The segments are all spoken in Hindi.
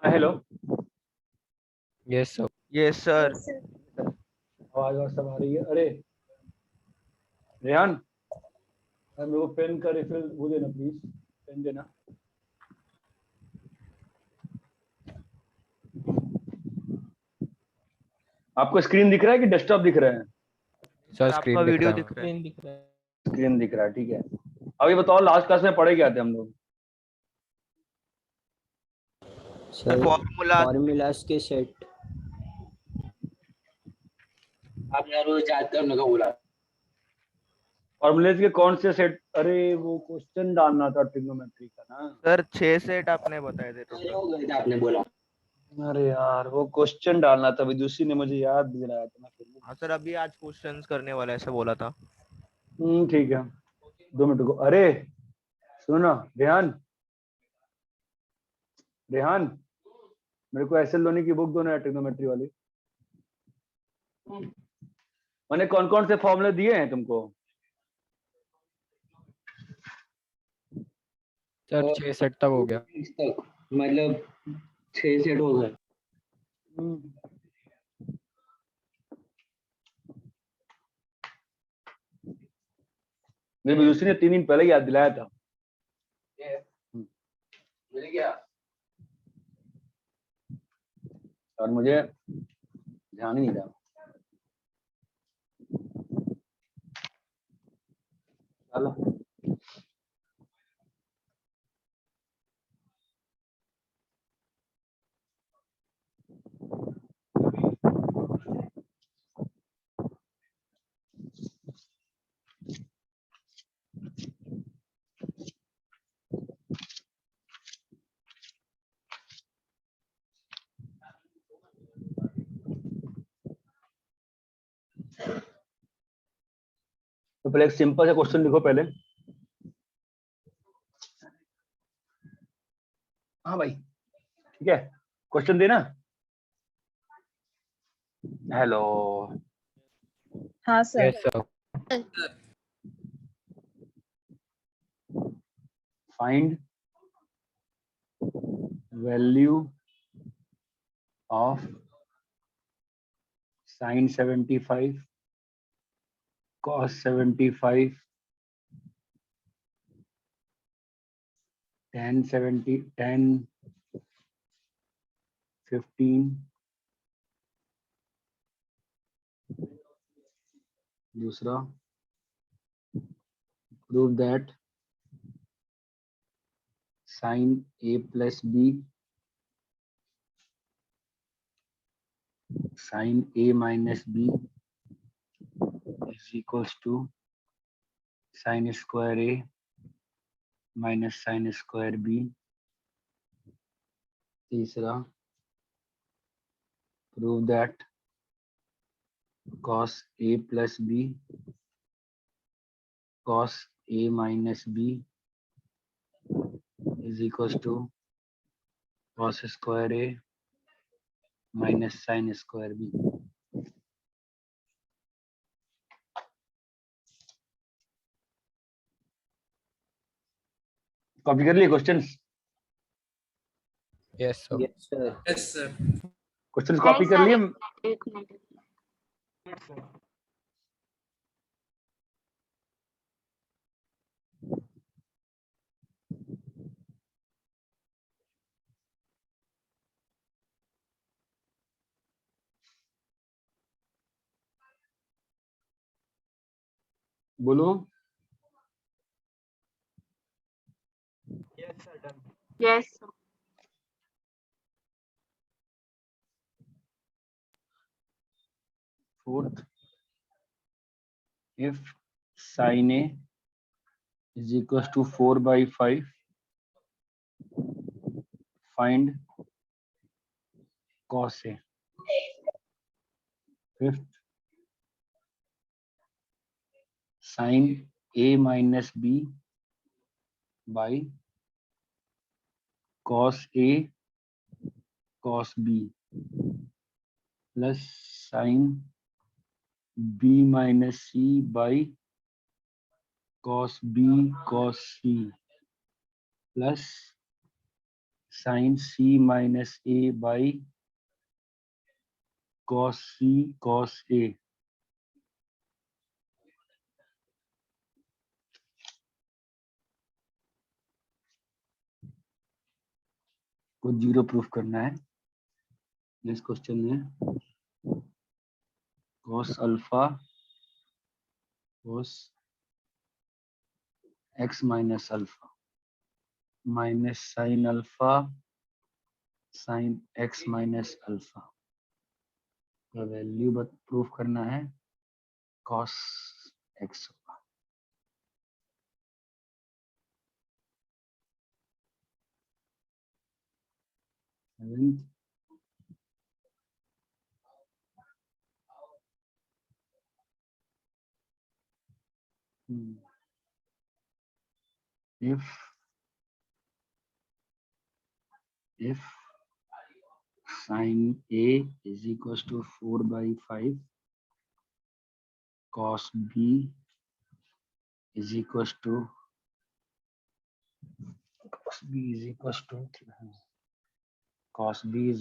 Hello. Yes sir. Yes sir. आवाज सब आ रही है। अरे रेहान, मेरे को पेन का रिफिल वो देना प्लीज, पेन देना। आपको स्क्रीन दिख रहा है कि डेस्कटॉप दिख रहा है? सर आपका स्क्रीन वीडियो दिख रहा है। दिख रहा है। स्क्रीन दिख रहा है, ठीक है। अब ये बताओ, लास्ट क्लास में पढ़े क्या थे हम लोग? सर फॉर्मूला फॉर्मूलाज के सेट। आपने रोज याद करने को बोला। फॉर्मूलेज के कौन से सेट? अरे वो क्वेश्चन डालना था ट्रिग्नोमेट्री का ना। सर 6 सेट आपने बताए थे टोटल। हो गए थे आपने बोला। अरे यार, वो क्वेश्चन डालना था, विदुषी ने मुझे याद दिलाया था ना फिर। हाँ सर, अभी आज क्वेश्चंस करने वाला ऐसा बोला था। ठीक है, 2 मिनट को। अरे सुनो ना रेहान, रेहान मेरे को एसएल लोनी की बुक दो ना, ट्रिग्नोमेट्री वाली। मैंने कौन कौन से फॉर्मूले दिए हैं तुमको? सर 6 सेट तक हो गया। इस तक मतलब 6 सेट हो गए। मेरे विदुषी ने 3 दिन पहले याद दिलाया था। मिल गया। और मुझे ध्यान ही नहीं रहा। चलो तो पहले एक सिंपल सा क्वेश्चन लिखो पहले। हाँ भाई, ठीक है, क्वेश्चन देना। हेलो। हाँ sir. Yes sir. Find value of sin 75 cos 75 tan 70 tan 15। दूसरा, prove that sin a plus b sin a minus b is equals to sin square a minus sin square b। तीसरा, prove that cos a plus b cos a minus b is equals to cos square a minus sin square b। Copy कर लिए questions? Yes sir. Yes sir. Yes sir. Questions copy कर लिए? एक मिनट। बोलो। Yes sir. Fourth, if sin a is equals to 4/5, find cos a। Fifth, sin a minus b by cos a cos b plus sin b minus c by cos b cos c plus sine C minus A by cos C cos A. को जीरो प्रूफ करना है। नेक्स्ट क्वेश्चन में cos alpha cos x minus alpha minus sine alpha sine x minus alpha का वैल्यू प्रूफ करना है cos x. if sin A is equals to 4 by 5 cos B is equals to cos B is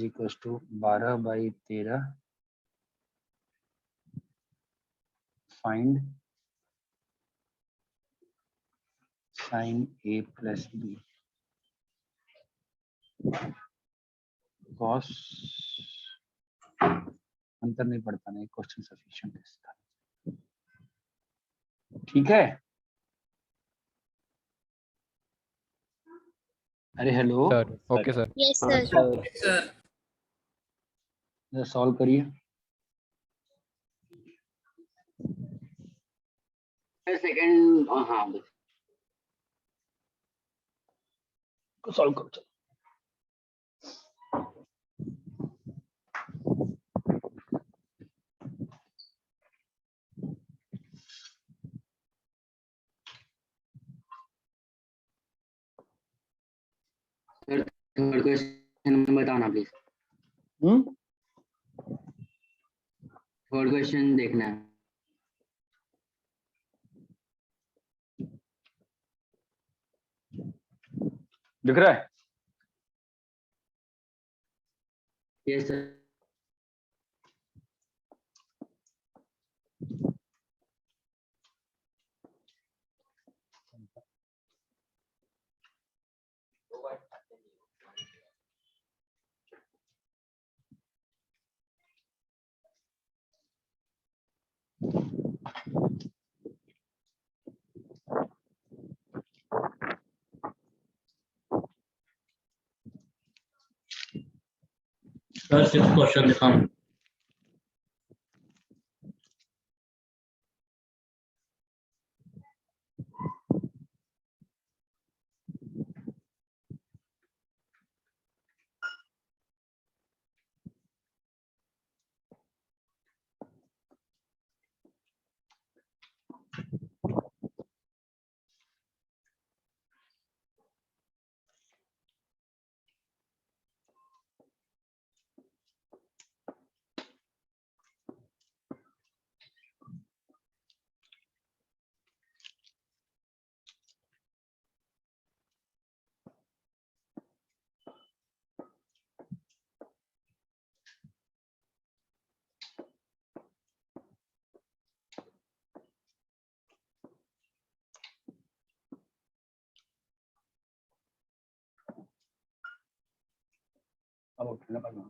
equals to 12 by 13 find sin A plus B cos अंतर नहीं पड़ता ना, क्वेश्चन सफिशिएंट है इसका। ठीक है। अरे hello sir okay sir. Yes, हाँ sir. सर। सॉल्व करिए। सेकंड हाँ सॉल्व करो चलो। थर्ड क्वेश्चन बताना प्लीज। थर्ड क्वेश्चन देखना है। दिख रहा है? Yes sir. सर 6 क्वेश्चन दिखाऊं? अब उठना पड़ना।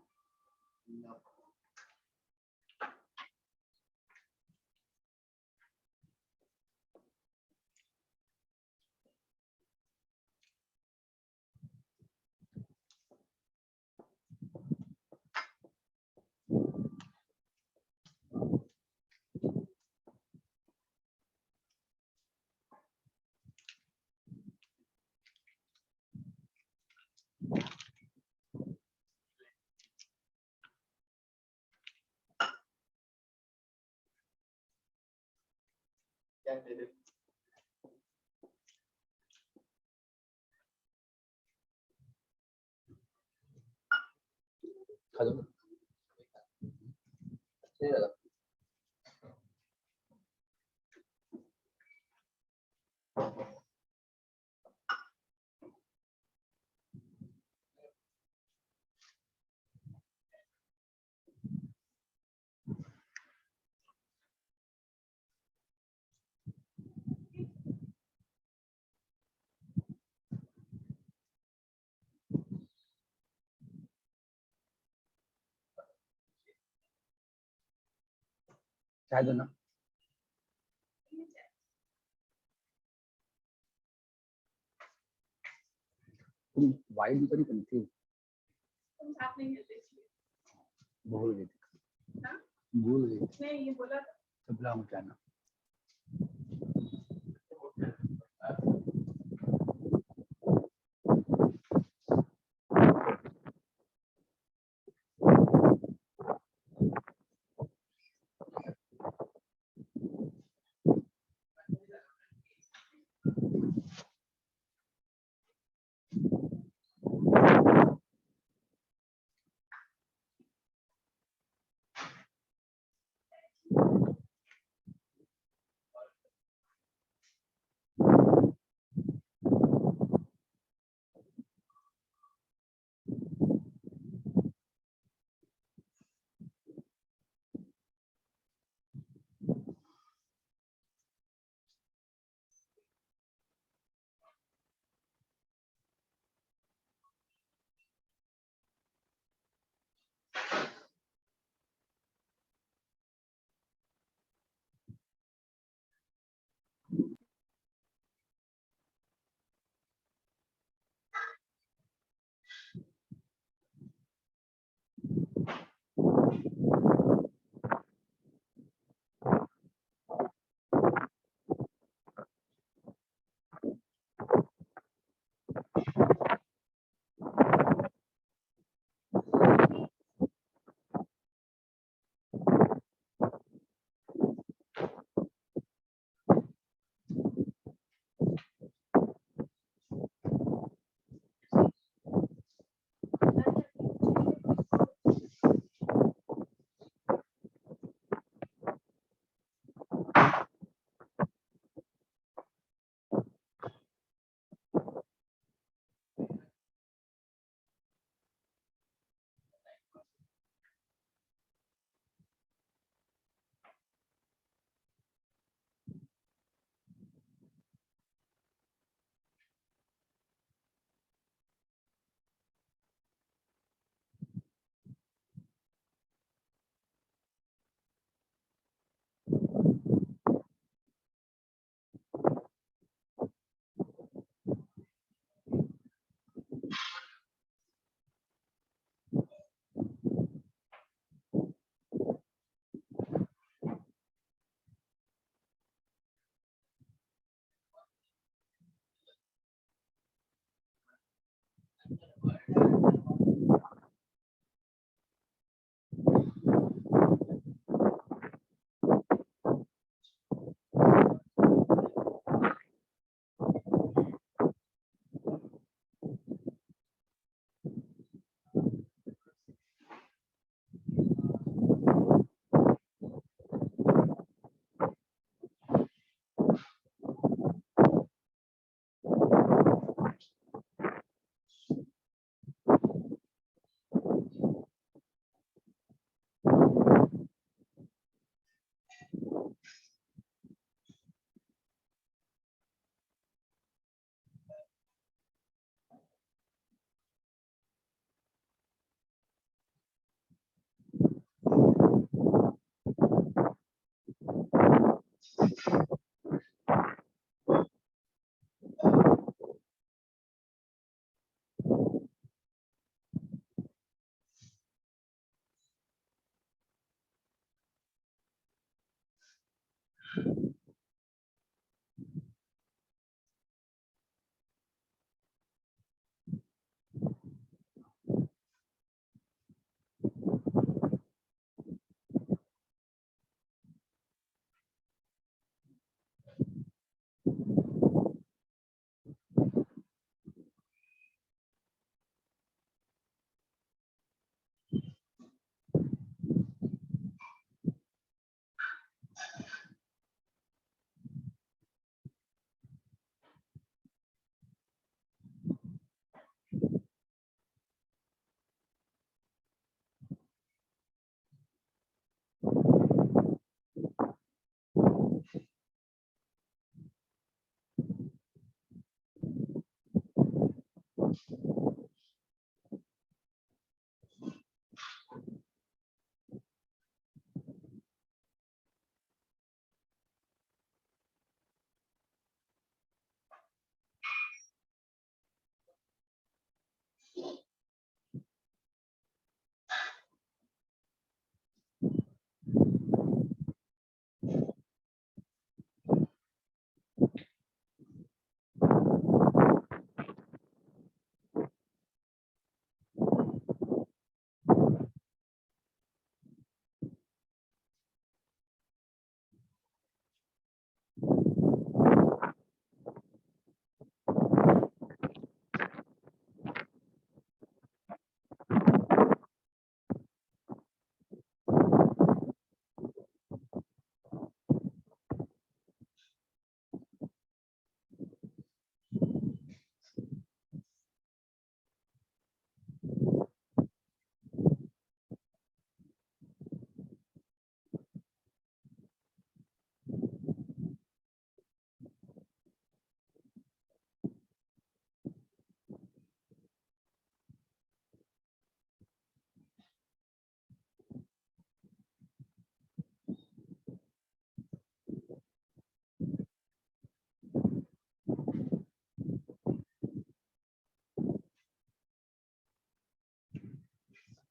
हेलो चाय दो ना। तुम वाइड तो नहीं कंफ्यूज भूल गई थी। भूल गई थी। तबला मचाना।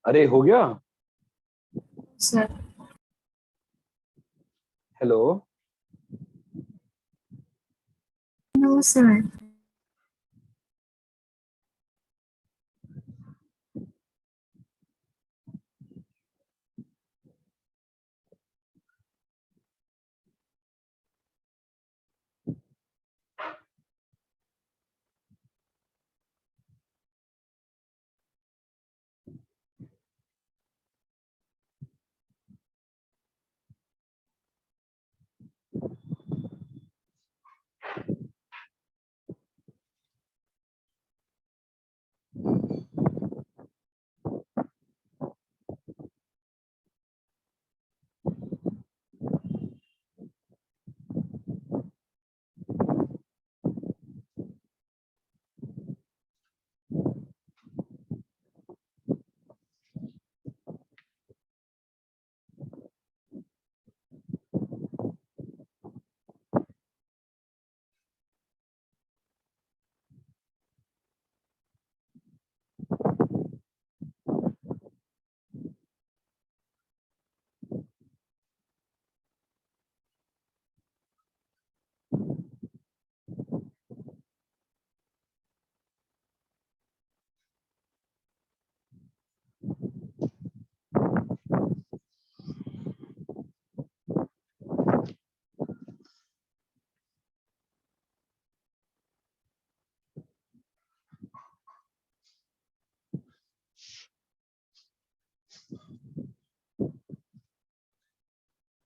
अरे हो गया। Sir. Hello No, sir.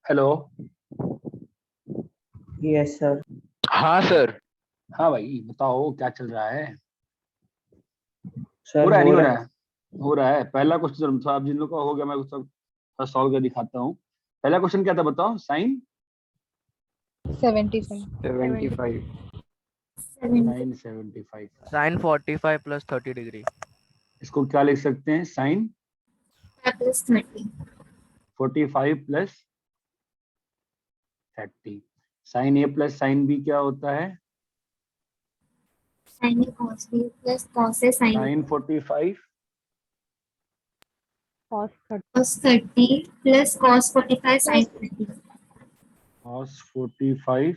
Hello. Yes sir. हाँ सर। हाँ भाई बताओ क्या चल रहा है। सर हो रहा है हो नहीं हो रहा रहा है? हो रहा है। पहला क्वेश्चन था, आप जिन लोगों का हो गया मैं सब सॉल्व कर दिखाता हूँ। पहला क्वेश्चन क्या था बताओ। Sine 75 sine 75। Sine 45 plus 30 degree. इसको क्या लिख सकते हैं? Sine Plus 30. 45 plus 30। Sine A plus sine B क्या होता है? Sin A cos B plus cos A sin sine 45 cos 30 plus cos 45 sin 30. cos 45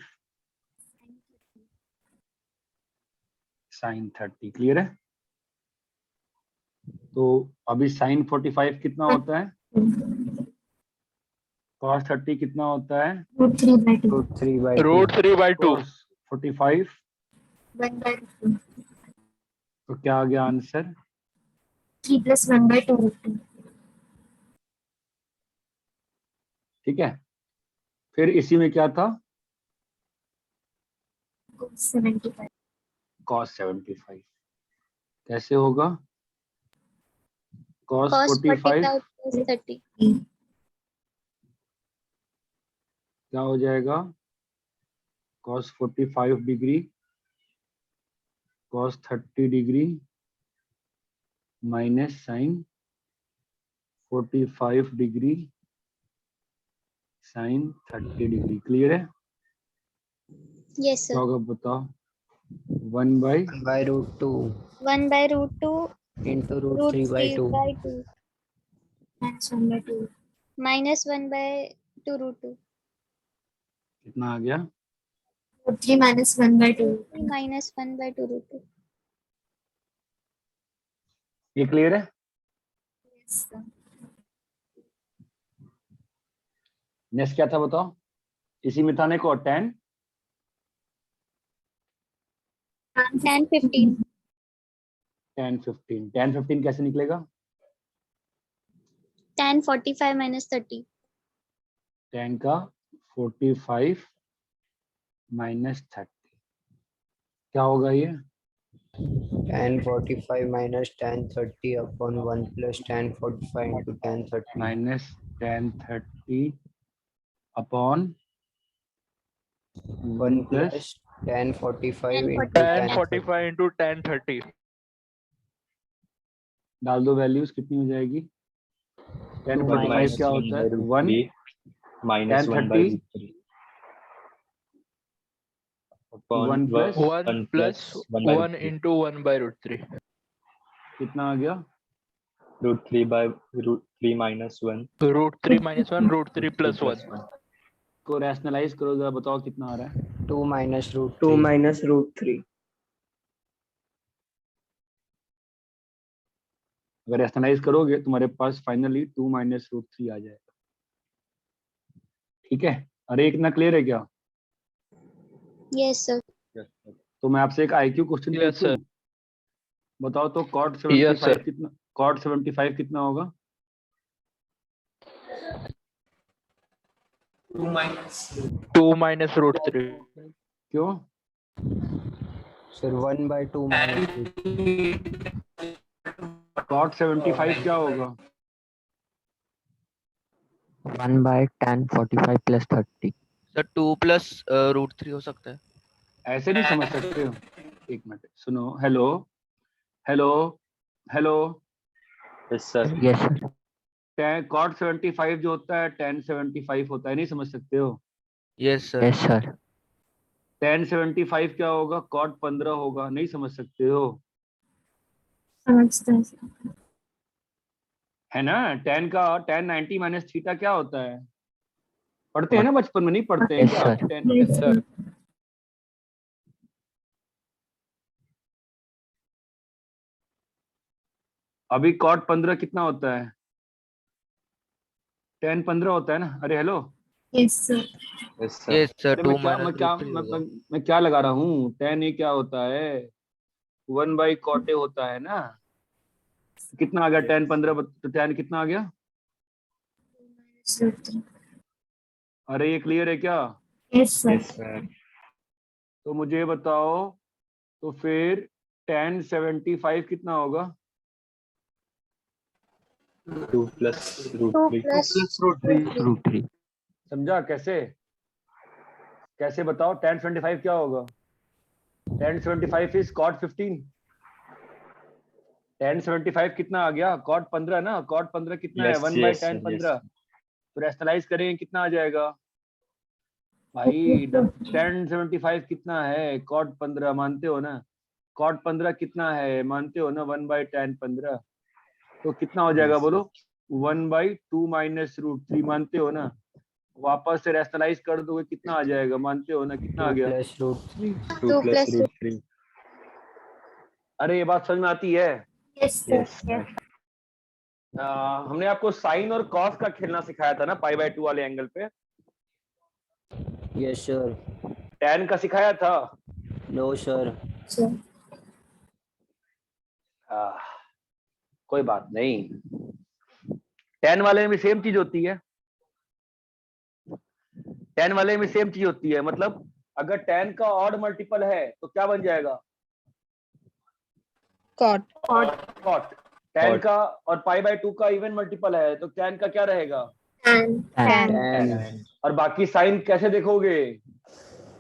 sine 30। Clear है? तो अभी साइन 45 कितना होता है? cos 30 कितना होता है? Root 3 by 2. Root 3/2 root 3/2 cos 45 1 by 2. तो क्या आ गया आंसर? 3 plus 1 by 2 root 2. ठीक है। फिर इसी में क्या था? Cos 75. cos 75 कैसे होगा? cos 45 plus 30. क्या हो जाएगा? cos 45 degree cos 30 degree minus sine 45 degree sine 30 degree. Clear है? Yes, क्या sir. होगा बताओ? 1 by by root 2 1 by root 2 into root root 3/2 3 by 2 Minus 1 by 2. minus 1 by 2 root 2. कितना आ गया? Root 3 minus 1 by 2. 3 minus 1 by 2 root 2. ये क्लियर है? Yes, sir. नेक्स्ट क्या था बताओ? इसी में था ना को tan 10 15 tan 15। tan 15 कैसे निकलेगा? tan 45 minus 30. tan का 45 माइनस 30 क्या होगा ये? tan 45 minus tan 30 upon 1 plus tan 45 into tan 30 minus tan 30 upon 1 1 plus plus tan 45 Tan into 45. tan 30 45 into tan 30 डाल दो वैल्यूज कितनी हो जाएगी? tan 45 क्या होता है? 1 minus tan 1 by 30 root 3 upon 1 plus 1 plus 1 by root 1 3. into 1 by root 3 कितना आ गया? √3 minus 1. √3 minus 1, √3 plus 1. को रैशनलाइज करो जरा, बताओ कितना आ रहा है। 2 minus root 2 3. minus √3. अगर रैशनलाइज करोगे तुम्हारे पास फाइनली 2 minus √3 आ जाएगा। ठीक है, अरे इतना क्लियर है क्या? Yes, sir. तो मैं आपसे एक IQ क्वेश्चन Yes, sir. बताओ तो cot Yes, 75 sir. कितना, cot 75 कितना होगा? 2 minus √3. क्यों? Sir, 1 by 2 minus root 3. cot 75 क्या होगा? 1 by tan 45 plus 30. Sir 2 plus √3 हो सकता है। ऐसे नहीं समझ सकते हो। एक मिनट सुनो, hello hello hello, Yes, sir. Yes, sir. cot 75 जो होता है tan 75 होता है, नहीं समझ सकते हो? Yes sir. Yes, sir. tan 75 क्या होगा? cot 15 होगा, नहीं समझ सकते हो? समझता है sir। है ना, tan 90 माइनस थीटा क्या होता है? पढ़ते हैं ना बचपन में, नहीं पढ़ते हैं Yes, क्या? sir. tan Yes, sir। अभी cot 15 कितना होता है? tan 15 होता है ना। अरे hello, Yes, sir। Yes, sir. Yes sir अरे 2 मैं क्या minus √3 होगा। मैं क्या लगा रहा हूँ? tan ये क्या होता है? 1 by cot A होता है ना। कितना आ गया tan 15? तो tan कितना आ गया? √3। अरे ये क्लियर है क्या? Yes, sir। Yes, sir. तो मुझे बताओ तो फिर tan 75 कितना होगा? 2 plus 2 √3. plus √3. Root 3. समझा कैसे? कैसे बताओ, tan 75 क्या होगा? tan 75 is cot 15। tan 75 कितना आ गया? cot 15 ना। cot 15 कितना है? Yes, 1 by yes, tan sir, 15। तो रैशनलाइज करेंगे कितना आ जाएगा भाई? tan 75 कितना है? cot 15 मानते हो ना? cot 15 कितना है? मानते हो ना? 1 by tan 15। तो कितना हो जाएगा Yes, बोलो? 1 by 2 minus √3 मानते हो ना? वापस से रैशनलाइज कर दोगे कितना आ जाएगा? मानते हो ना? कितना आ 2 गया? plus root 3. 2 2 plus plus √3. अरे ये बात समझ में आती है? Yes, sir। Yes, sir. हमने आपको साइन और कॉस का खेलना सिखाया था ना, π/2 वाले एंगल पे। Yes, sir. tan का सिखाया था? No, sir. Sir। कोई बात नहीं, tan वाले में सेम चीज होती है। tan वाले में सेम चीज होती है, मतलब अगर tan का ऑड मल्टीपल है तो क्या बन जाएगा? Cot. cot। tan का और π/2 का इवन मल्टीपल है तो tan का क्या रहेगा? Tan। Tan. Tan. और बाकी साइन कैसे देखोगे?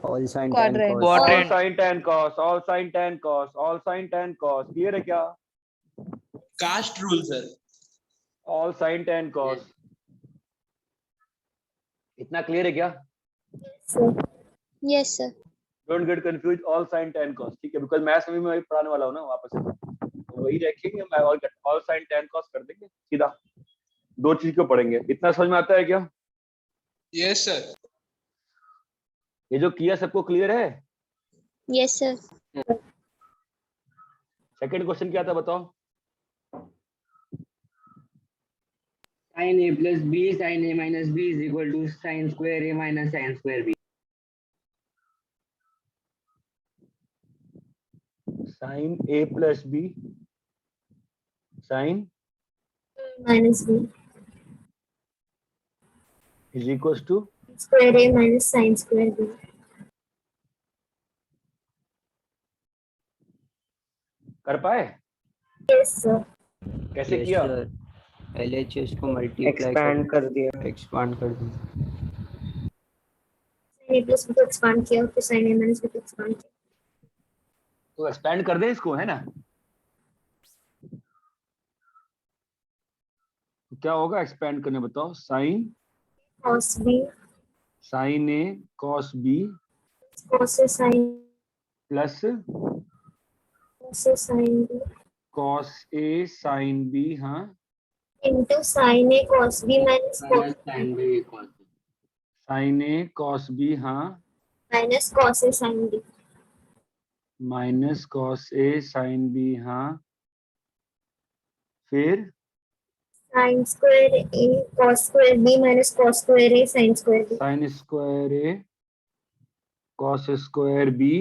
All sin tan Quadrant. cos. all Quadrant. sin tan cos, all sin tan cos, all sin tan cos। Clear है क्या? Cast rule sir. all sin tan cos। इतना क्लियर है क्या? Sir। Yes, sir. Don't get confuse, all sin tan cos। ठीक है, बिकॉज़ मैथ्स में मैं पढ़ाने वाला हूं ना वापस से, तो वही रखेंगे। मैं all sin tan cos कर देंगे सीधा। दो चीज को पढ़ेंगे। इतना समझ में आता है क्या? Yes sir. ये जो किया सबको क्लियर है? Yes, sir. सेकंड क्वेश्चन क्या था बताओ? Sin A plus B sin A minus B is equal to sin square A minus sin square B. sin A plus B sin minus B is equals to square A minus sin square B। कर पाए? Yes, sir। कैसे Yes, किया? sir. LHS को मल्टीप्लाई एक्सपैंड कर दिया। एक्सपांड कर दी। sin A plus B को एक्सपांड किया, फिर sin A minus B को एक्सपांड किया। तो एक्सपेंड कर दे इसको, है ना? तो क्या होगा एक्सपेंड करने, बताओ? sin cos B sin A cos B cos A sin plus cos A sin B cos A sin B। हाँ, into sin A cos B minus minus sin B cos B. Sine A cos B, हाँ, minus cos A sin B minus cos A sine B, हाँ, फिर sin square A cos square B minus cos square A sin square B sine square A cos square B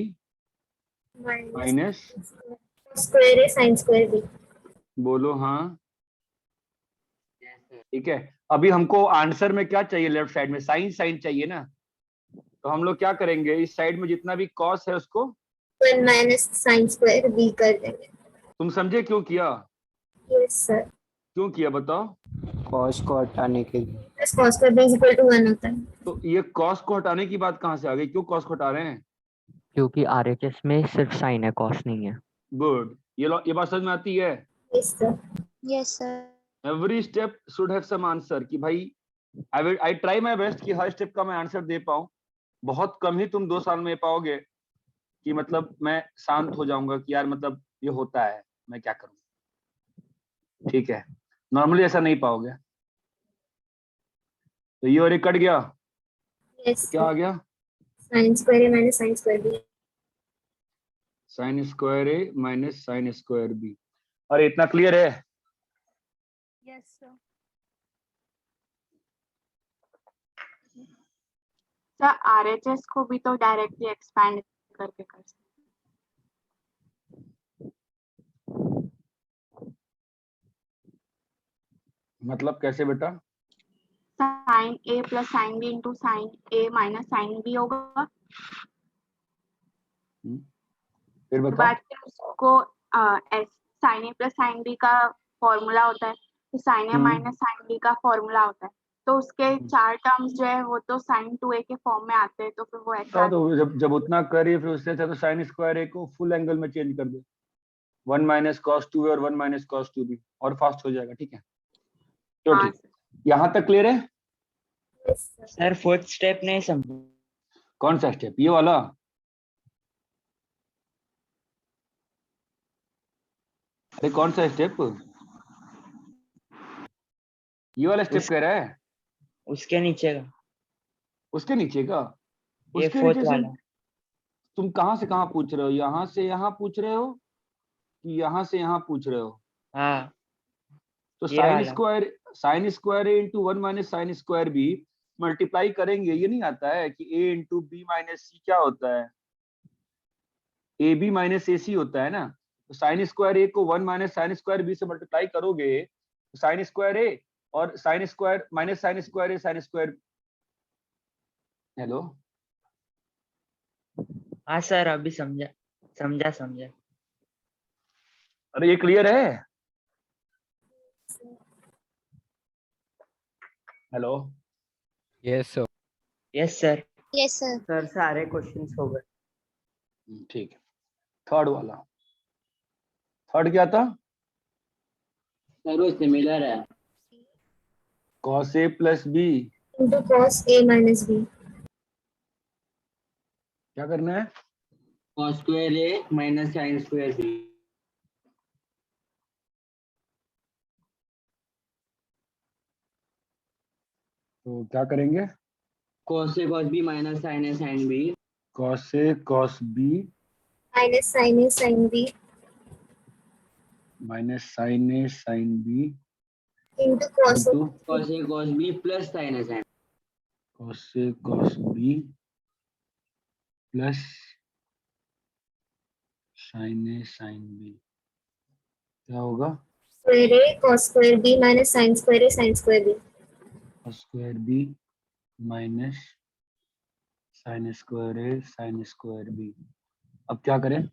minus minus, cos square A sin square B. बोलो हाँ, Yes, sir. ठीक है। अभी हमको आंसर में क्या चाहिए, लेफ्ट साइड में साइन साइन चाहिए ना, तो हम लोग क्या करेंगे, इस साइड में जितना भी कॉस है उसको 1 minus sin square B कर देंगे. तुम समझे क्यों किया, Yes sir. क्यों किया बताओ। कॉस को हटाने के लिए। Plus cos square B is equal to 1 होता है. तो ये कॉस को हटाने की बात कहाँ से आ गई, क्यों कॉस को हटा रहे हैं। क्योंकि आरएचएस में सिर्फ साइन है, कॉस नहीं है। गुड, ये बात समझ में आती है। Yes sir. Yes, sir. Every step should have some answer, कि भाई आई ट्राई माय बेस्ट कि हर स्टेप का मैं आंसर दे पाऊं। बहुत कम ही तुम 2 साल में पाओगे कि मतलब मैं शांत हो जाऊंगा कि यार मतलब ये होता है, मैं क्या करूं, ठीक है, नॉर्मली ऐसा नहीं पाओगे। तो ये और ये कट गया, Yes. क्या आ गया, Sin square A minus sin square B. Sine square A minus sine square B. अरे इतना क्लियर है। Yes, sir. सर आरएचएस को भी तो डायरेक्टली एक्सपैंड करके कर सकते मतलब कैसे बेटा, sine A plus sine B into sine A minus sine B होगा, फिर बता। बाद में उसको sine A plus sine B का फॉर्मूला होता है, तो sine A minus sine B का फॉर्मूला होता है, तो उसके 4 टर्म्स जो है वो तो साइन 2a के फॉर्म में आते हैं, तो फिर वो ऐसा तो जब उतना करिए फिर उससे अच्छा तो साइन स्क्वायर ए को फुल एंगल में चेंज कर दे, 1 माइनस कॉस 2 और 1 माइनस कॉस 2b, और फास्ट हो जाएगा, ठीक है। तो हाँ, ठीक, यहाँ तक क्लियर है। Yes sir. Sir fourth step नहीं समझा। कौन सा स्टेप, ये वाला, अरे कौन सा स्टेप, ये वाला स्टेप कह रहा है, उसके नीचे का, उसके नीचे का, ये उसके फोर्थ नीचे से वाला। तुम कहाँ से कहाँ पूछ रहे हो, यहाँ से यहाँ पूछ रहे हो कि यहाँ से यहाँ पूछ रहे हो। हाँ तो ये sine square A into 1 minus sine square B multiply करेंगे, ये नहीं आता है कि a into B minus C क्या होता है, ए बी माइनस ए सी होता है ना। तो साइन स्क्वायर ए को 1 माइनस साइन स्क्वायर बी से मल्टीप्लाई करोगे तो साइन स्क्वायर ए और sine square minus sine square A sine square, hello, हाँ सर अभी समझा समझा समझा। अरे ये क्लियर है, hello, yes sir. Yes sir. Yes, sir. Sir सारे क्वेश्चंस हो गए। ठीक है। थर्ड वाला, थर्ड क्या था, सर वो सिमिलर है। cos a plus B, Into cos A minus B. क्या करना है, cos square A minus sin square B. तो क्या करेंगे, cos A cos B minus sin A sin B. cos a cos b Minus sin A sin B. Minus sin a sin b Into cos A. into cos A cos B plus sin A sin. cos a cos b plus sin a sin b, क्या होगा, Square A cos square B minus sin square A sin square B. cos square b minus sin square a sin square b। अब क्या करें,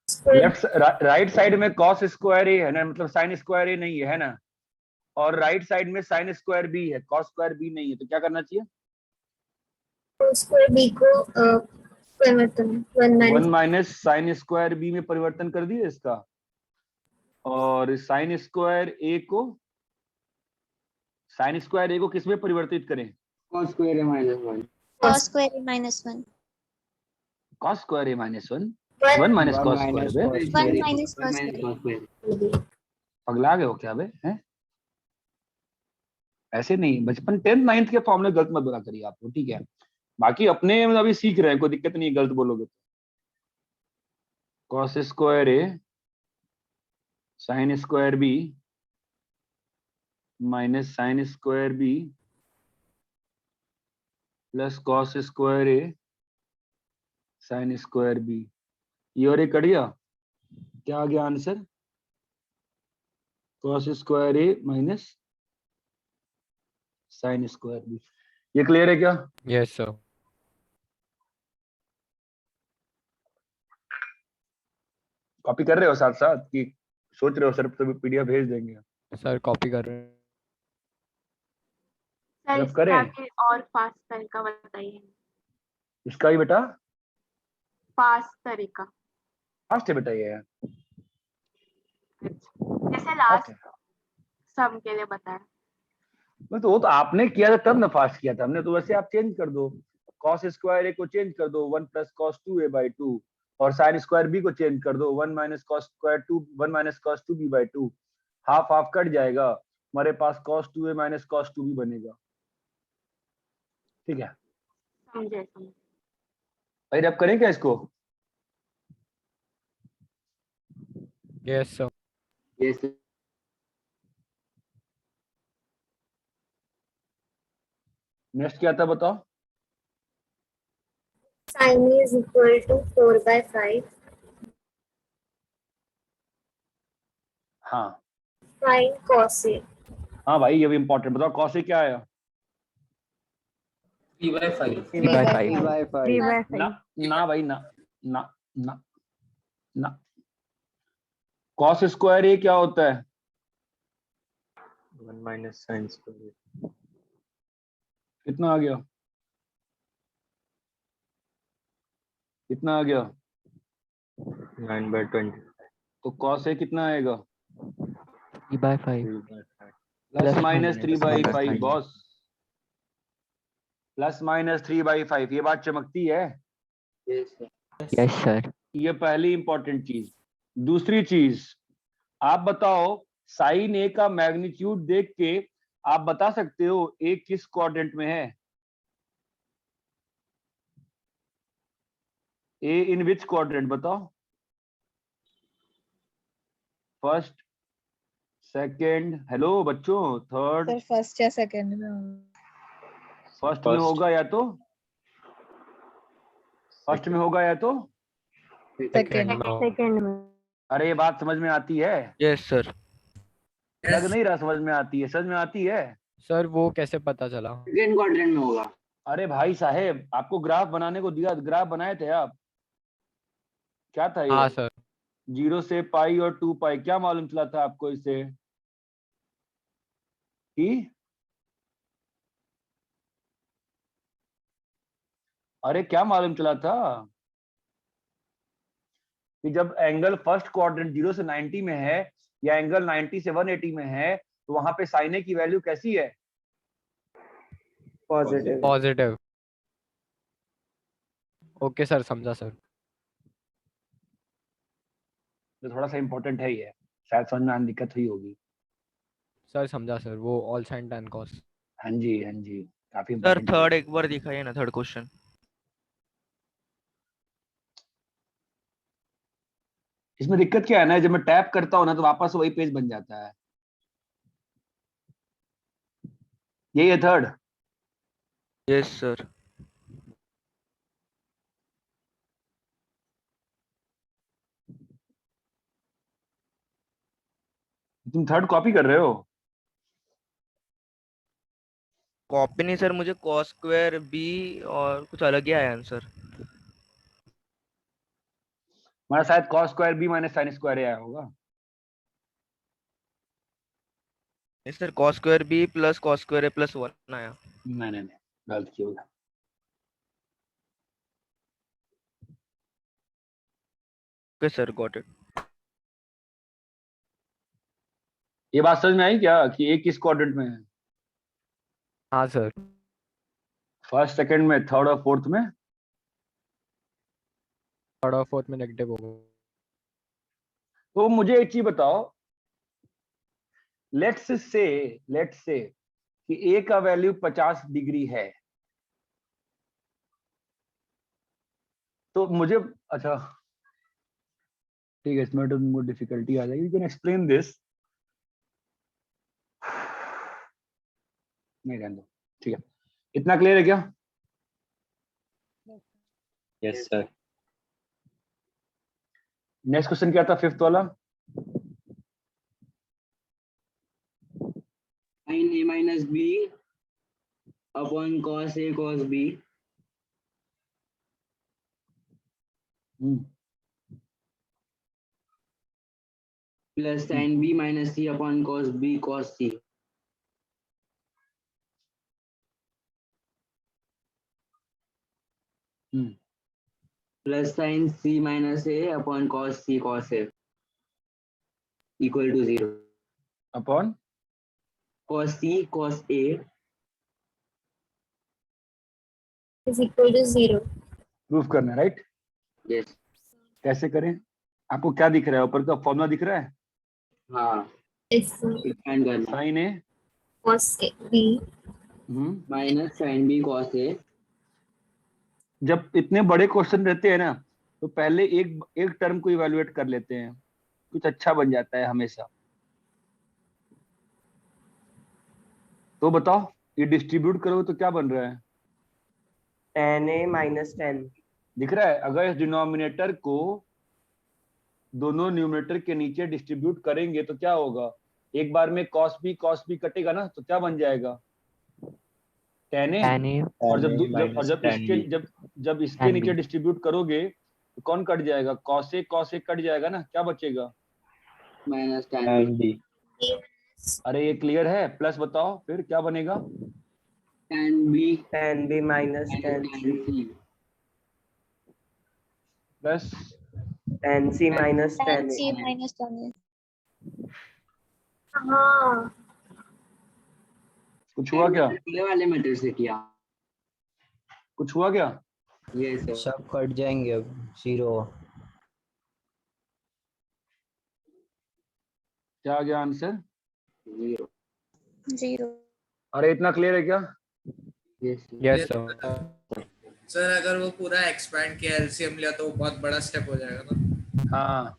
Square लेफ्ट राइट साइड में cos स्क्वायर a है ना, मतलब sin स्क्वायर a नहीं है ना, और राइट साइड में sin स्क्वायर b है, cos स्क्वायर b नहीं है, तो क्या करना चाहिए, square B को परिवर्तन 1 1 minus minus sine square B में परिवर्तन कर दिए इसका, और साइन स्क्वायर ए को किस में परिवर्तित करें, cos square A minus 1. Cos square A minus 1. cos square A minus 1, 1 1 minus cos minus square B, cos 1 square A. minus 1 cos minus square. cos square. पगला गए हो क्या बे हैं? ऐसे नहीं, बचपन 10th 9th के फॉर्मूले गलत मत बोला करिए आपको, ठीक है? बाकी अपने मतलब अभी सीख रहे हैं, कोई दिक्कत नहीं है गलत बोलोगे तो। Cos square A sine square B minus sine square B plus cos square A sine square B, ये और एक कट गया, क्या आ गया answer? Cos square A minus sine square B. ये क्लियर है क्या? Yes sir. कॉपी कर रहे हो साथ साथ कि सोच रहे हो सर तो पीडीएफ भेज देंगे? सर कॉपी कर रहे हैं। सर जब करें। इसका भी और फास्ट तरीका बताइए। इसका ही बेटा फास्ट तरीका फास्ट है बेटा ये। जैसे लास्ट सम के लिए बताया। तो वो तो आपने किया था तब ना फास्ट किया था हमने, तो वैसे आप चेंज कर दो, कॉस स्क्वायर ए को चेंज कर दो 1 प्लस कॉस 2a/2, और साइन स्क्वायर बी को चेंज कर दो 1 minus cos square 2 1 minus cos 2b/2, half half cut जाएगा, हमारे पास cos 2a minus cos 2b बनेगा। ठीक है समझे समझे। भाई अब करें क्या इसको? Yes sir. Yes sir. Next क्या था बताओ? Sin is equal to 4/5. हाँ Find cos A. हाँ भाई ये भी इंपॉर्टेंट, बताओ cos a क्या आया? 3/5 3/5 ना ना भाई ना ना ना ना, cos स्क्वायर ए क्या होता है? 1 माइनस साइन स्क्वायर। कितना आ गया? कितना आ गया? 9/20 तो cos a कितना आएगा? 3/5 plus minus 3/5 3/5 boss, plus minus 3/5, ये बात चमकती है। Yes sir. Yes sir. ये पहली इंपॉर्टेंट चीज। दूसरी चीज, आप बताओ साइन ए का मैग्नीट्यूड देख के आप बता सकते हो ए किस क्वाड्रेंट में है? ए इन विच क्वाड्रेंट बताओ? फर्स्ट, सेकंड, हेलो बच्चों, थर्ड? सर फर्स्ट या सेकंड में फर्स्ट में होगा या तो फर्स्ट में होगा या तो सेकंड में। अरे ये बात समझ में आती है? Yes sir. लग नहीं रहा समझ में आती है, समझ में आती है। सर वो कैसे पता चला? सेकंड क्वाड्रेंट में होगा। अरे भाई साहेब आपको ग्राफ बनाने को दिया, ग्राफ बनाए थे आप, क्या था ये? हाँ सर। 0 से पाई और 2 पाई, क्या मालूम चला था आपको इससे? कि अरे क्या मालूम चला था कि जब एंगल फर्स्ट क्वाड्रेंट 0 से 90 में है या एंगल 90 से 180 में है तो वहां पे साइन ए की वैल्यू कैसी है? पॉजिटिव। पॉजिटिव। ओके सर, समझा सर। तो थोड़ा सा इंपॉर्टेंट है ये, शायद समझ में आने दिक्कत हुई होगी। सर समझा सर, वो ऑल साइन tan cos। हाँ जी हाँ जी, काफी सर important थर्ड है। एक बार दिखाइए ना, थर्ड क्वेश्चन। इसमें दिक्कत क्या है ना, जब मैं टैप करता हूँ ना तो वापस वही पेज बन जाता है। यही है थर्ड। Yes sir. तुम थर्ड कॉपी कर रहे हो? कॉपी नहीं सर, मुझे cos स्क्वायर बी और कुछ अलग ही आया आंसर। हमारा शायद cos square B minus sine square आया होगा। नहीं सर, cos square B plus cos square A plus 1 आया। नहीं नहीं नहीं, गलत किया होगा। Okay sir, got it. ये बात समझ में आई क्या कि एक किस क्वाड्रेंट में है? हाँ सर। फर्स्ट, सेकंड में, थर्ड और फोर्थ में। थर्ड और फोर्थ में नेगेटिव होगा। तो मुझे एक चीज बताओ, लेट्स से कि ए का वैल्यू 50 डिग्री है, तो मुझे, अच्छा ठीक है, इसमें तो मोर डिफिकल्टी आ जाएगी, यू कैन एक्सप्लेन दिस। नहीं रहने दो, ठीक है, इतना क्लियर है क्या? Yes sir. नेक्स्ट क्वेश्चन क्या था, फिफ्थ वाला? sin a minus b upon cos a cos b plus sin b minus c upon cos b cos c plus sin c minus a upon cos c cos a equal to 0. Upon Cos c cos a is equal to 0. Proof करना है, राइट? yes. कैसे करें? आपको क्या दिख रहा है, ऊपर का फॉर्मूला दिख रहा है? हाँ Is expand करना sine A cos A B minus sin b cos a जब इतने बड़े क्वेश्चन रहते हैं ना, तो पहले एक टर्म को इवैल्यूएट कर लेते हैं, कुछ अच्छा बन जाता है हमेशा। तो बताओ, ये डिस्ट्रीब्यूट करोगे तो क्या बन रहा है? tan a minus 10 दिख रहा है? अगर इस डिनोमिनेटर को दोनों न्यूमरेटर के नीचे डिस्ट्रीब्यूट करेंगे तो क्या होगा? एक बार में cos b कटेगा ना, तो क्या बन जाएगा? tan a। tan a और जब minus tan इसके b। जब इसके tan नीचे b डिस्ट्रीब्यूट करोगे तो कौन कट जाएगा? cos a कट जाएगा ना, क्या बचेगा? minus tan tan b b। अरे ये क्लियर है? प्लस बताओ फिर क्या बनेगा? tan b minus tan c plus tan c minus tan tan c a minus tan a. हाँ कुछ हुआ क्या? ये वाले मेथड से किया। कुछ हुआ क्या? yes sir. सब कट जाएंगे अब, 0। क्या आ गया आंसर? 0. 0. अरे इतना क्लियर है क्या? yes sir. yes sir sir अगर वो पूरा एक्सपैंड किया एलसीएम लिया तो बहुत बड़ा स्टेप हो जाएगा ना। हाँ,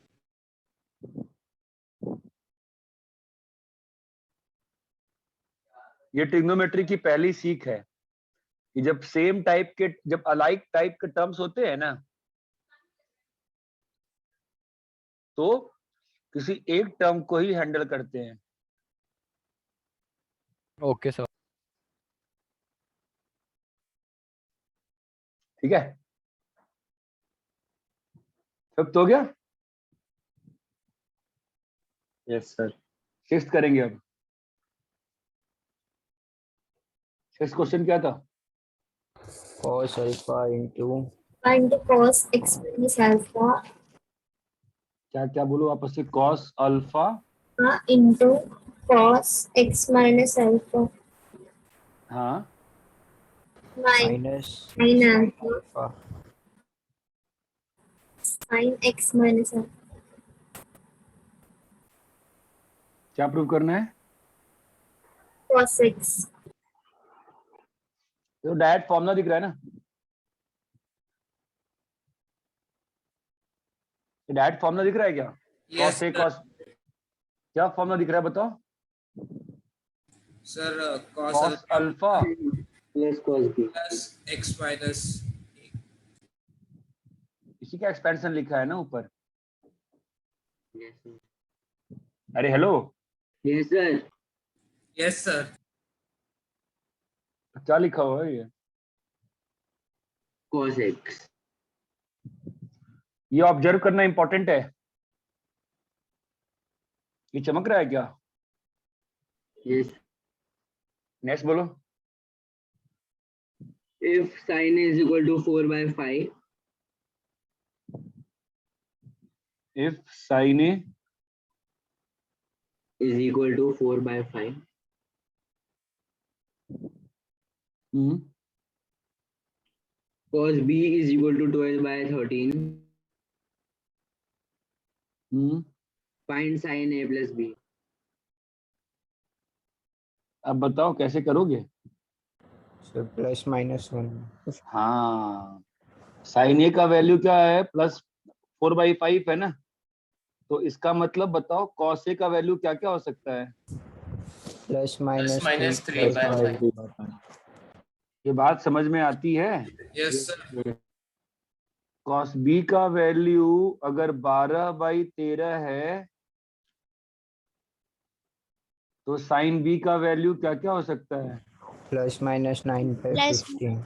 ये ट्रिग्नोमेट्री की पहली सीख है कि जब सेम टाइप के, जब अलाइक टाइप के टर्म्स होते हैं ना, तो किसी एक टर्म को ही हैंडल करते हैं। okay sir ठीक है, सब तो हो गया। Yes sir. सिक्स्थ करेंगे अब। सिक्स्थ क्वेश्चन क्या था? cos alpha into and cos x minus alpha क्या क्या बोलो आपस में? cos alpha into cos x minus alpha हाँ minus sin sin alpha alpha sin x minus alpha क्या प्रूव करना है? cos x तो डायरेक्ट फॉर्मूला दिख रहा है ना, डायरेक्ट फॉर्मूला दिख रहा है क्या? यस cos a cos, क्या फॉर्मूला दिख रहा है बताओ? Sir cos cos alpha plus cos b plus x minus इसी का एक्सपेंशन लिखा है ना ऊपर। yes sir. अरे hello, yes sir. Yes sir क्या लिखा हुआ है ये? cos x ये ऑब्जर्व करना इंपॉर्टेंट है। ये चमक रहा है क्या? yes. नेक्स्ट बोलो। if sin a is equal to 4/5 if sine A is equal to 4/5 cos b is equal to 12/13 find sin a plus b अब बताओ कैसे करोगे? Sir plus minus 1। हाँ, साइन ए का वैल्यू क्या है? +4/5 है ना, तो इसका मतलब बताओ कॉस ए का वैल्यू क्या क्या हो सकता है? Plus minus minus 3 3 plus by 5। 3/5। ये बात समझ में आती है? Yes sir. कॉस बी का वैल्यू अगर 12/13 है तो साइन बी का वैल्यू क्या क्या हो सकता है? Plus minus 9/15।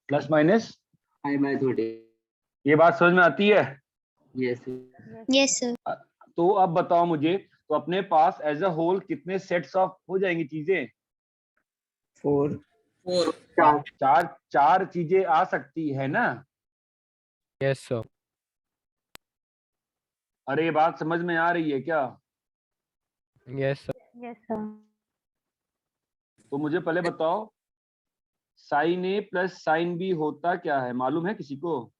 Plus minus 5/30। ये बात समझ में आती है? Yes yes sir. तो अब बताओ मुझे, तो अपने पास एज अ होल कितने सेट्स ऑफ हो जाएंगी चीजें? 4। 4। चार चीजें आ सकती है ना? Yes sir. अरे ये बात समझ में आ रही है क्या? Yes sir. Yes sir. तो मुझे पहले बताओ sign A plus sine B होता क्या है, मालूम है किसी को?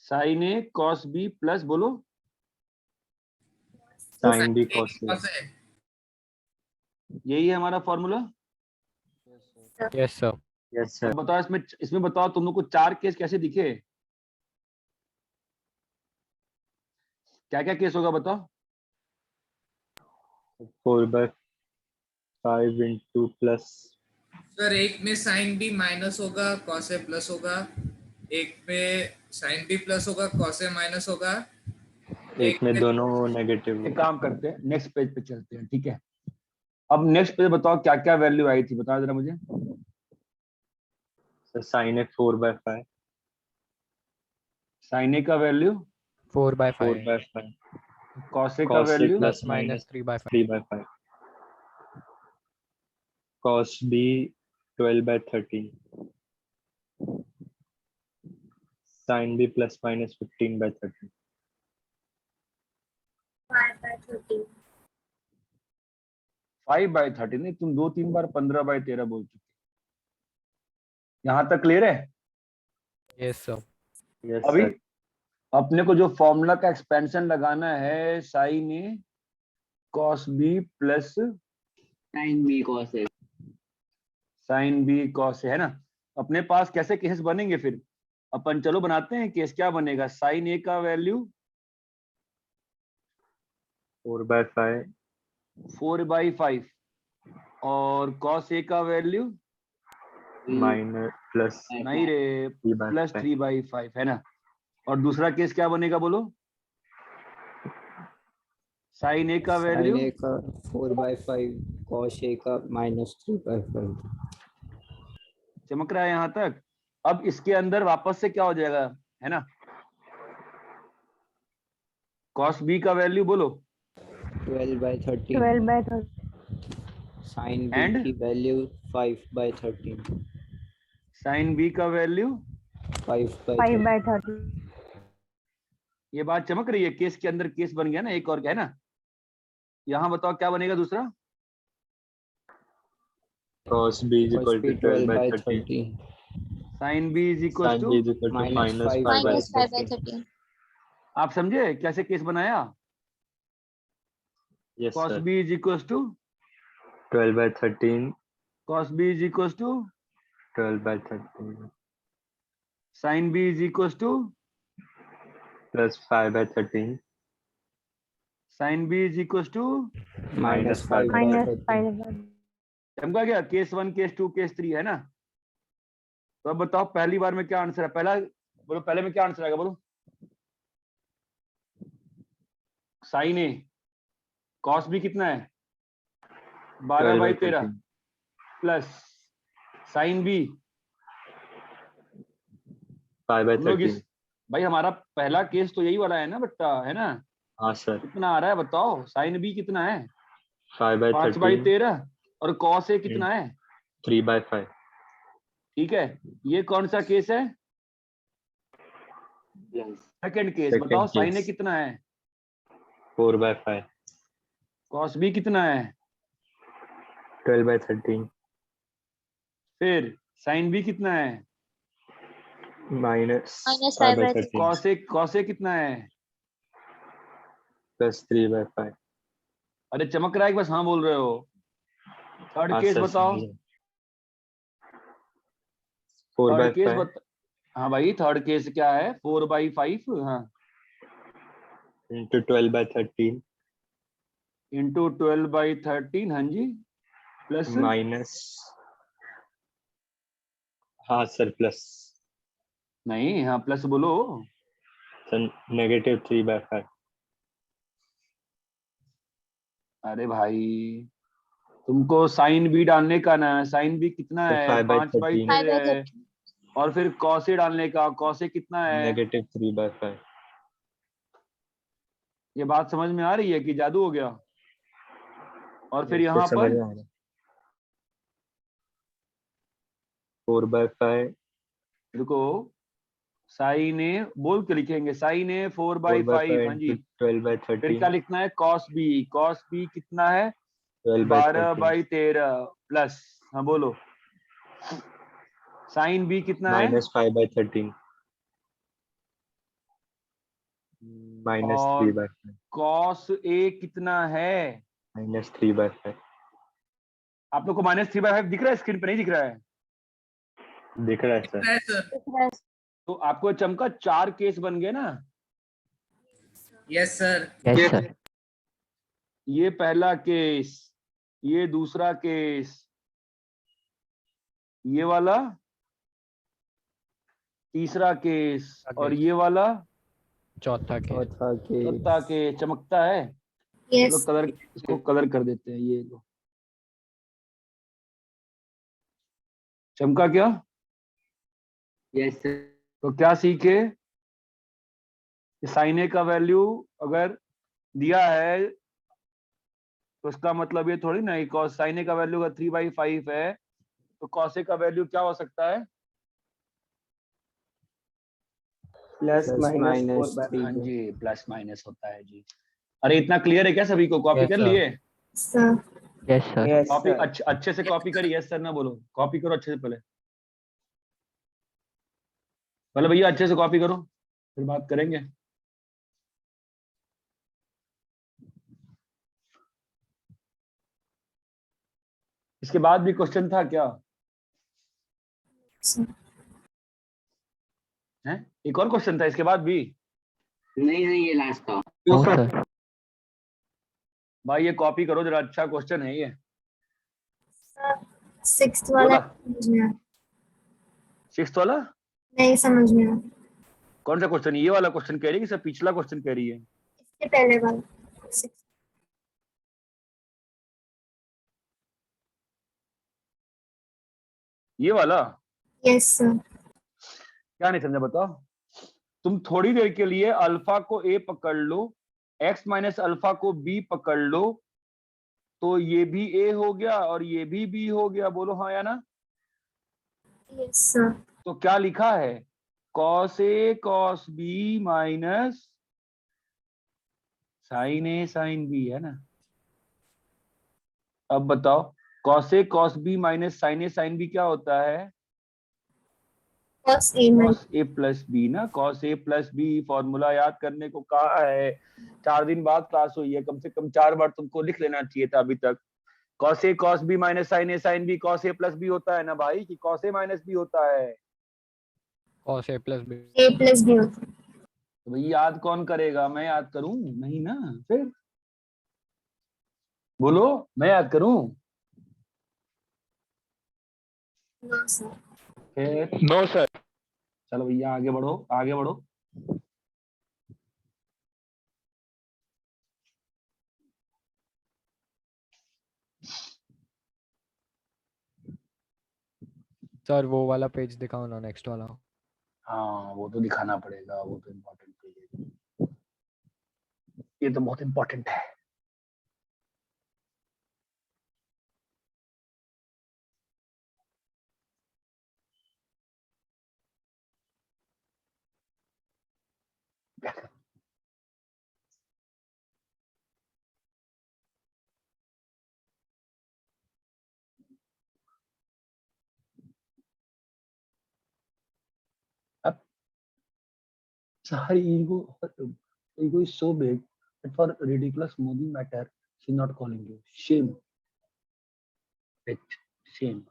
Sign A cos B plus बोलो साइन बी कॉस ए। यही है हमारा formula. Yes sir. Yes sir. बताओ इसमें बताओ तुम लोग को 4 केस कैसे दिखे? क्या क्या केस होगा बताओ? 4/5 इंटू प्लस। सर एक में साइन बी माइनस होगा, कॉस ए प्लस होगा। एक में साइन बी प्लस होगा, कॉस ए माइनस होगा। एक में दोनों नेगेटिव। एक काम करते हैं, नेक्स्ट पेज पे चलते हैं, ठीक है? अब नेक्स्ट पेज बताओ क्या क्या वैल्यू आई थी, बताओ जरा मुझे। साइन ए 4/5। साइन ए का वैल्यू 4/5। 4/5। कॉस ए का cos a value plus minus minus 3/5। 3/5। cos b 12/13। sin b plus minus 15/13। 5/13। 5/13 नहीं, तुम 2-3 बार 15/13 बोल चुके। यहाँ तक क्लियर है? Yes sir. यस अभी सर। अपने को जो फॉर्मूला का एक्सपेंशन लगाना है, sine A cos B plus sine B cos A. Sine B cos है ना। अपने पास कैसे केसेस बनेंगे फिर? अपन चलो बनाते हैं केस। क्या बनेगा? साइन ए का वैल्यू 4/5 4/5 और कॉस ए का वैल्यू माइनस प्लस नहीं रे, 3/5 +3/5 है ना। और दूसरा केस क्या बनेगा बोलो? साइन ए का वैल्यू साइन ए का 4/5, कॉस ए का -3/5। चमक रहा है यहाँ तक? अब इसके अंदर वापस से क्या हो जाएगा, है ना? कॉस बी का वैल्यू बोलो 12/13। 12/13। Sine B And? की वैल्यू 5/13। साइन बी का वैल्यू 5/13। 5/13। ये बात चमक रही है? केस के अंदर केस बन गया ना एक और, क्या है ना? यहाँ बताओ क्या बनेगा दूसरा? cos b is equal to 12/13। Sine B is equal sin to b is equal to minus -5/13। 5/13। आप समझे कैसे केस बनाया? yes cos sir। B is equal to 12/13। Cos B is equal to 12/13 sine B is equal to plus 5/13 sine B is equal to minus -5/13। समझा गया? केस 1, केस 2, केस 3 है ना। तो अब बताओ पहली बार में क्या आंसर है? पहला बोलो, पहले में क्या आंसर आएगा बोलो? साइन ए कॉस बी कितना है? 12/13 प्लस साइन बी 5/13। भाई हमारा पहला केस तो यही वाला है ना बट्टा, है ना? हाँ सर। कितना आ रहा है बताओ? साइन बी कितना है? 5/13 5/13 और कॉस ए कितना है? 3/5। ठीक है, ये कौन सा केस है? Second case. Second बताओ साइन ए case। कितना है? 4/5। कॉस बी कितना है? 12/13 फिर साइन बी कितना है? minus -5/13। कॉस ए कितना है? plus 3/5। अरे चमक रहा है कि बस हाँ बोल रहे हो? थर्ड हाँ केस सर बताओ। 4 by थर्ड केस 5 हाँ भाई थर्ड केस क्या है? 4/5 हाँ into 12 by 13 इंटू 12/13 हाँ जी प्लस माइनस, हाँ सर प्लस नहीं हाँ प्लस बोलो। सर -3 by 5 अरे भाई तुमको साइन बी डालने का ना, साइन बी कितना सर है? 5/13 5/13 है। और फिर कॉसे डालने का, कॉसे कितना है? -3 by 5 ये बात समझ में आ रही है कि जादू हो गया? और फिर सर यहाँ समझ पर में आ रहा है। 4 by 5 रुको, साइन ए बोल के लिखेंगे, साइन ए 4 by 4/5 हाँ जी। into 12 by फिर 13 क्या लिखना है? कॉस बी, कॉस बी कितना है? 12 by 13 12/13 प्लस हाँ बोलो साइन बी कितना है? -5/13 और -3 by 5 कॉस ए कितना है? -3 by 5 आप लोग को -3/5 दिख रहा है स्क्रीन पे? नहीं दिख रहा है? दिख रहा है सर। है सर। तो आपको चमका 4 केस बन गए ना? Yes sir. Yes sir. ये पहला केस, ये दूसरा केस, ये वाला तीसरा केस और ये वाला चौथा केस। चौथा केस। चमकता है? चलो Yes. कलर, इसको कलर कर देते हैं। ये लो, चमका क्या? Yes sir. तो क्या सीखे? साइन ए का वैल्यू अगर दिया है तो उसका मतलब ये थोड़ी ना कॉस साइन ए का वैल्यू अगर 3/5 है तो कॉस ए का वैल्यू क्या हो सकता है? Plus minus 4/5। हाँ जी प्लस माइनस होता है जी। अरे इतना क्लियर है क्या सभी को? कॉपी कर लिए? Sir. Yes sir. Yes copy sir. अच्छे से कॉपी करिए। यस सर ना बोलो, कॉपी करो अच्छे से। पहले पहले भैया अच्छे से कॉपी करो, फिर बात करेंगे। इसके बाद भी क्वेश्चन था क्या Sir. है? एक और क्वेश्चन था इसके बाद भी? नहीं नहीं ये लास्ट था। No sir. भाई ये कॉपी करो जरा, अच्छा क्वेश्चन है ये। Sir, sixth वाला बोला समझ में आया। 6th वाला नहीं समझ में आया। कौन सा क्वेश्चन? ये वाला क्वेश्चन कह रही है कि सब पिछला क्वेश्चन कह रही है? इसके पहले वाला। Sixth. ये वाला Yes sir. क्या नहीं समझा बताओ? तुम थोड़ी देर के लिए अल्फा को ए पकड़ लो, x माइनस अल्फा को b पकड़ लो, तो ये भी a हो गया और ये भी b हो गया। बोलो हाँ या ना? Yes sir. तो क्या लिखा है? cos a cos b minus sine A sine b है ना? अब बताओ cos a cos b minus sine A sine b क्या होता है? Cos A minus. cos a plus B ना। cos a plus B formula याद करने को कहा है। 4 दिन बाद क्लास हुई है, कम से कम 4 बार तुमको लिख लेना चाहिए था अभी तक। cos a cos b minus sine A sine b cos a plus B होता है ना भाई, कि cos a माइनस बी होता है? cos A plus B। A plus B होता है। तो भाई याद कौन करेगा? मैं याद करूं? नहीं ना। फिर बोलो मैं याद करूं? No sir. फिर नो सर। चलो भैया आगे बढ़ो, आगे बढ़ो। सर वो वाला पेज दिखाओ ना, नेक्स्ट वाला। हाँ वो तो दिखाना पड़ेगा, वो तो इम्पोर्टेंट है। ये तो बहुत इम्पोर्टेंट है। अब her ego is so big that for ridiculous moving matter She's not calling you. Shame. Shame.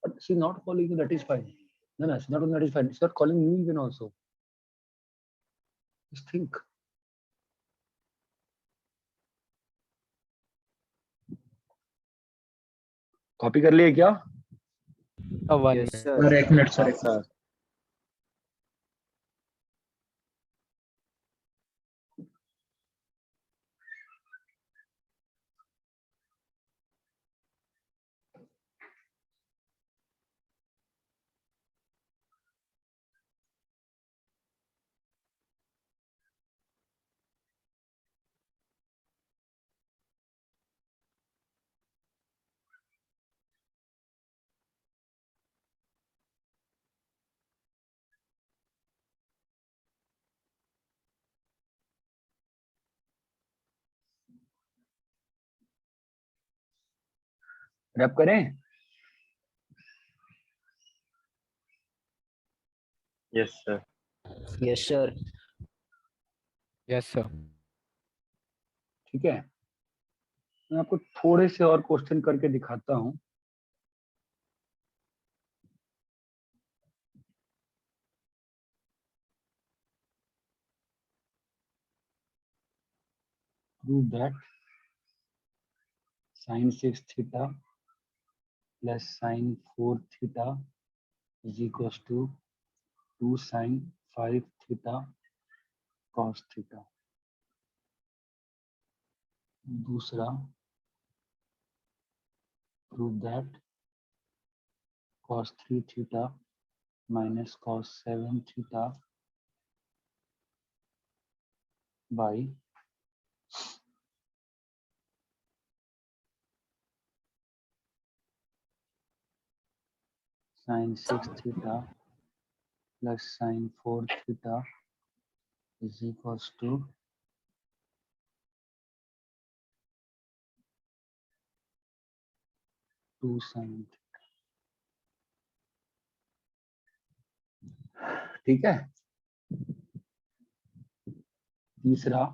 But she's not calling you, that is fine. No, she's not calling, that is fine. She's not calling you even also. Just think. Copy कर लिए क्या? Yes, sir. सर एक मिनट सर. Sir. रैप करें? Yes, sir. Yes, sir. Yes, sir. ठीक है, मैं आपको थोड़े से और क्वेश्चन करके दिखाता हूं. Prove that sin 6 theta plus sin 4 theta is equals to 2 sin 5 theta cos theta. दूसरा, prove that cos 3 theta minus cos 7 theta by sin 6 theta plus sin 4 theta is equals to 2 sin theta. ठीक है. तीसरा,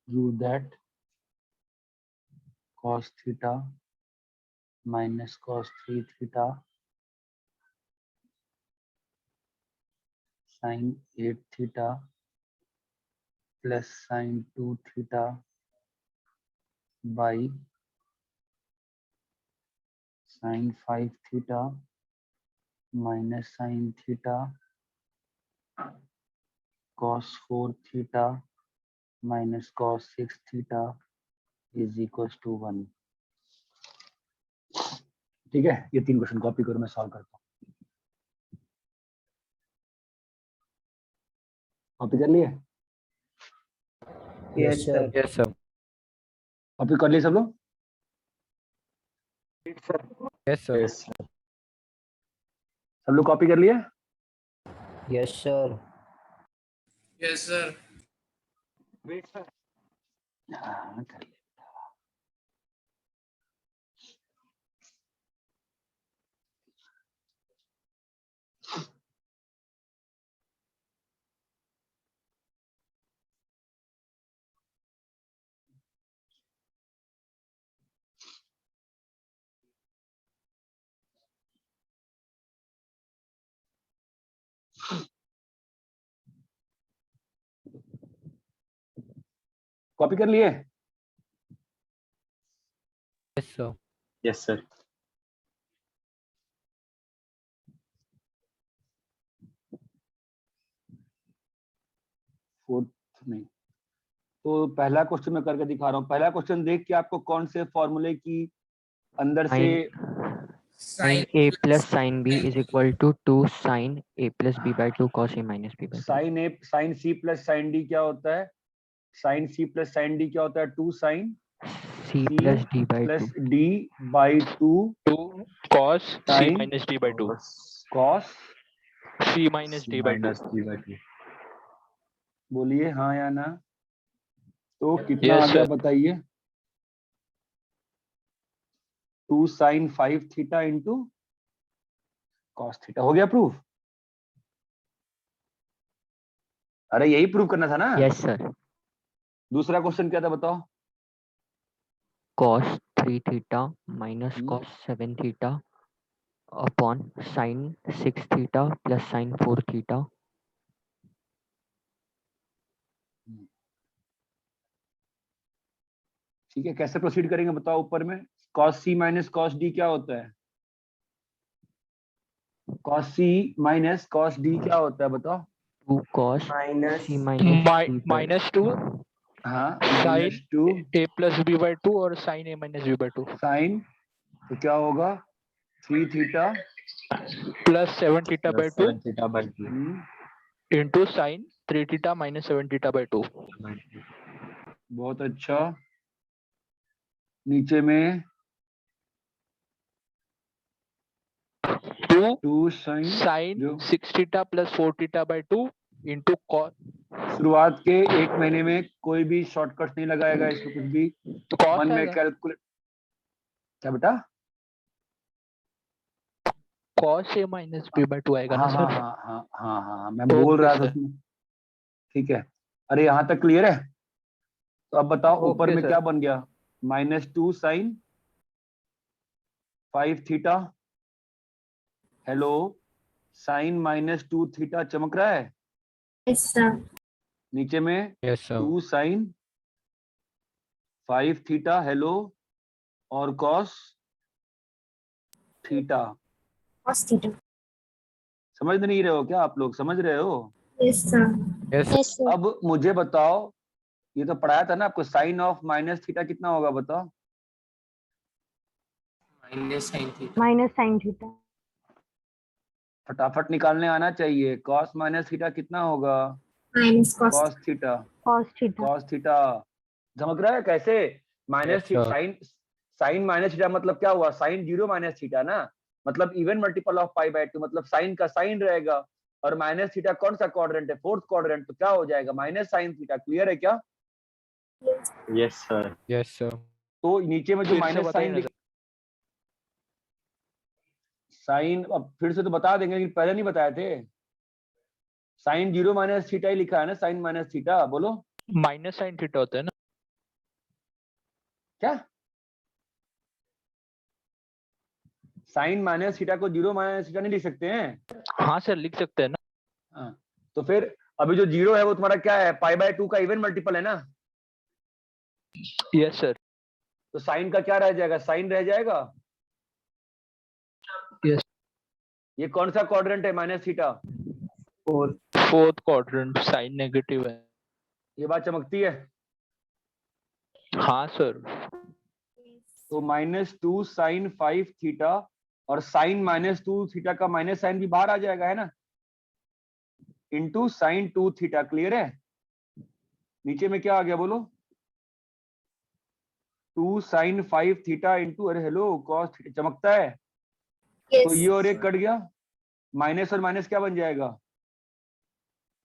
prove that cos theta minus cos 3 theta sin 8 theta plus sin 2 theta by sin 5 theta minus sin theta cos 4 theta minus cos 6 theta is equals to 1. ठीक है, ये 3 क्वेश्चन कॉपी करो, मैं सॉल्व करता हूँ. कॉपी कर लिए? Yes, sir. Yes, sir. Copy कर लिए सब लोग? Yes, sir. Yes, sir. सब लोग कॉपी कर लिए? Yes, sir. Yes, sir. हाँ, कर लिए. कॉपी कर लिए? Yes, sir. Yes, sir. Fourth नहीं, तो पहला क्वेश्चन मैं करके दिखा रहा हूँ. पहला क्वेश्चन देख के आपको कौन से फॉर्मूले की अंदर से Sin A plus sin B is equal to 2 sin A plus B by 2 cos A minus B by 2. Sine A sine C plus sine D क्या होता है? Sine C plus sine D क्या होता है? 2 sine C plus D by 2. Plus D by 2 Cos C Sin minus D by 2. Cos C minus D by 2. Minus D by 2. बोलिए हाँ या ना. तो कितना Yes, आ गया sir. बताइए? 2 sine 5 theta into cos theta. हो गया प्रूफ? अरे यही प्रूव करना था ना. Yes, sir. दूसरा क्वेश्चन क्या था बताओ? cos 3 theta minus cos 7 theta upon sin 6 theta plus sin 4 theta. ठीक है, कैसे प्रोसीड करेंगे बताओ? ऊपर में cos c minus cos d क्या होता है? cos c minus cos d क्या होता है बताओ? 2 cos minus c minus d by -2 हाँ, sin -2 a plus b by 2 और sin a minus b by 2 sign, तो क्या होगा 3 theta plus 7 theta by 2 theta by 2. into sin 3 theta minus 7 theta by 2. बहुत अच्छा। नीचे में 2 sin 6 theta plus 4 theta by 2 into cos शुरुआत के एक महीने में कोई भी शॉर्टकट नहीं लगाएगा, इसमें कुछ भी मन में आएगा। कैलकुलेट। क्या बेटा? cos a minus b by 2 आएगा ना हाँ हाँ सर? हाँ हाँ हाँ हाँ, मैं बोल रहा था उसमें। ठीक है, अरे यहाँ तक क्लियर है? तो अब बताओ ऊपर में क्या बन गया? -2 sine 5 theta. Hello, sine -2 theta चमक रहा है? Yes, sir. नीचे में Yes, sir. 2 sine 5 theta, hello, और कॉस थीटा। Cos theta. समझ नहीं रहे हो क्या आप लोग? समझ रहे हो? Yes, sir. Yes, Yes, sir. अब मुझे बताओ, ये तो पढ़ाया था ना आपको, साइन ऑफ माइनस थीटा कितना होगा बताओ? minus sin theta. फटाफट निकालने आना चाहिए। कॉस माइनस थीटा कितना होगा? Minus cos. Cos theta. cos theta. Cos theta समझ रहा है कैसे? Minus sir. Sine, sine minus theta मतलब क्या हुआ? साइन 0 माइनस थीटा ना, मतलब even multiple of pi by 2, मतलब साइन का साइन रहेगा। और माइनस थीटा कौन सा क्वाड्रेंट है? फोर्थ क्वाड्रेंट, तो क्या हो जाएगा? Minus sine theta. क्लियर है क्या? Yes, sir. yes, sir. तो नीचे में जो फिर से माइनस बताइए साइन ना सर। साइन, अब फिर से तो बता देंगे, लेकिन पहले नहीं बताए थे। साइन 0 माइनस थीटा ही लिखा है ना, साइन माइनस थीटा। बोलो माइनस साइन थीटा होता है ना? क्या? साइन माइनस थीटा को 0 माइनस थीटा नहीं लिख सकते हैं? हाँ सर, लिख सकते हैं ना। हाँ, तो फिर अभी जो 0 है वो तुम्हारा क्या है? पाई बाय 2 का इवन मल्टीपल है ना। Yes sir. तो साइन का क्या रह जाएगा? साइन रह जाएगा। यस। ये कौन सा क्वाड्रेंट है minus theta? Fourth quadrant, sine negative है। ये बात चमकती है? हाँ सर। तो -2 साइन 5 थीटा, और साइन -2 थीटा का माइनस साइन भी बाहर आ जाएगा, है ना, इंटू साइन 2 थीटा। क्लियर है? नीचे में क्या आ गया बोलो? 2 साइन 5 थीटा इंटू, अरे हेलो, कॉस थीटा। चमकता है? Yes. तो ये और एक कट गया, माइनस और माइनस क्या बन जाएगा?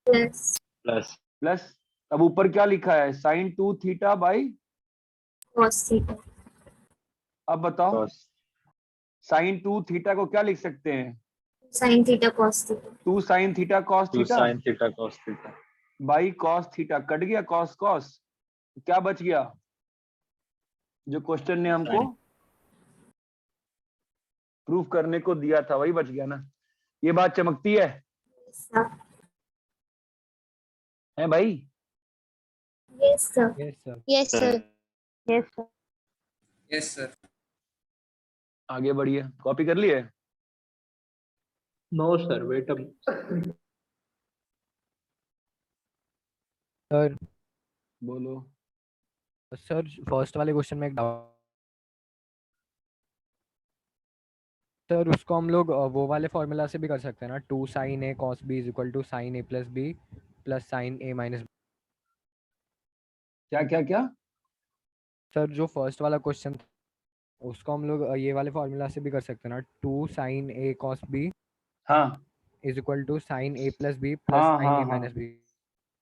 Plus. Plus. प्लस। अब ऊपर क्या लिखा है? Sine 2 theta by, Cos theta. अब बताओ Cos. साइन 2 थीटा को क्या लिख सकते हैं? Sin theta. Cos theta. 2 sine theta cos 2 theta sin theta cos theta. By cos theta. Cut गया कॉस कॉस, क्या बच गया? जो क्वेश्चन ने हमको प्रूफ करने को दिया था वही बच गया ना। ये बात चमकती है? Yes, sir. है भाई? Yes, sir. Yes sir. Yes, sir. Yes, sir. Yes sir. आगे बढ़िए। कॉपी कर लिए? No sir, wait up. Sir बोलो। सर फर्स्ट वाले क्वेश्चन में एक डाउट सर, उसको हम लोग वो वाले फॉर्मूला से भी कर सकते हैं ना, 2 sin a cos b is equal to sin a plus b plus sin a minus. क्या क्या क्या? सर जो फर्स्ट वाला क्वेश्चन उसको हम लोग ये वाले फॉर्मूला से भी कर सकते हैं ना, 2 sin a cos b हाँ is equal to sin a plus b plus हाँ sin हाँ a हाँ माइनस b।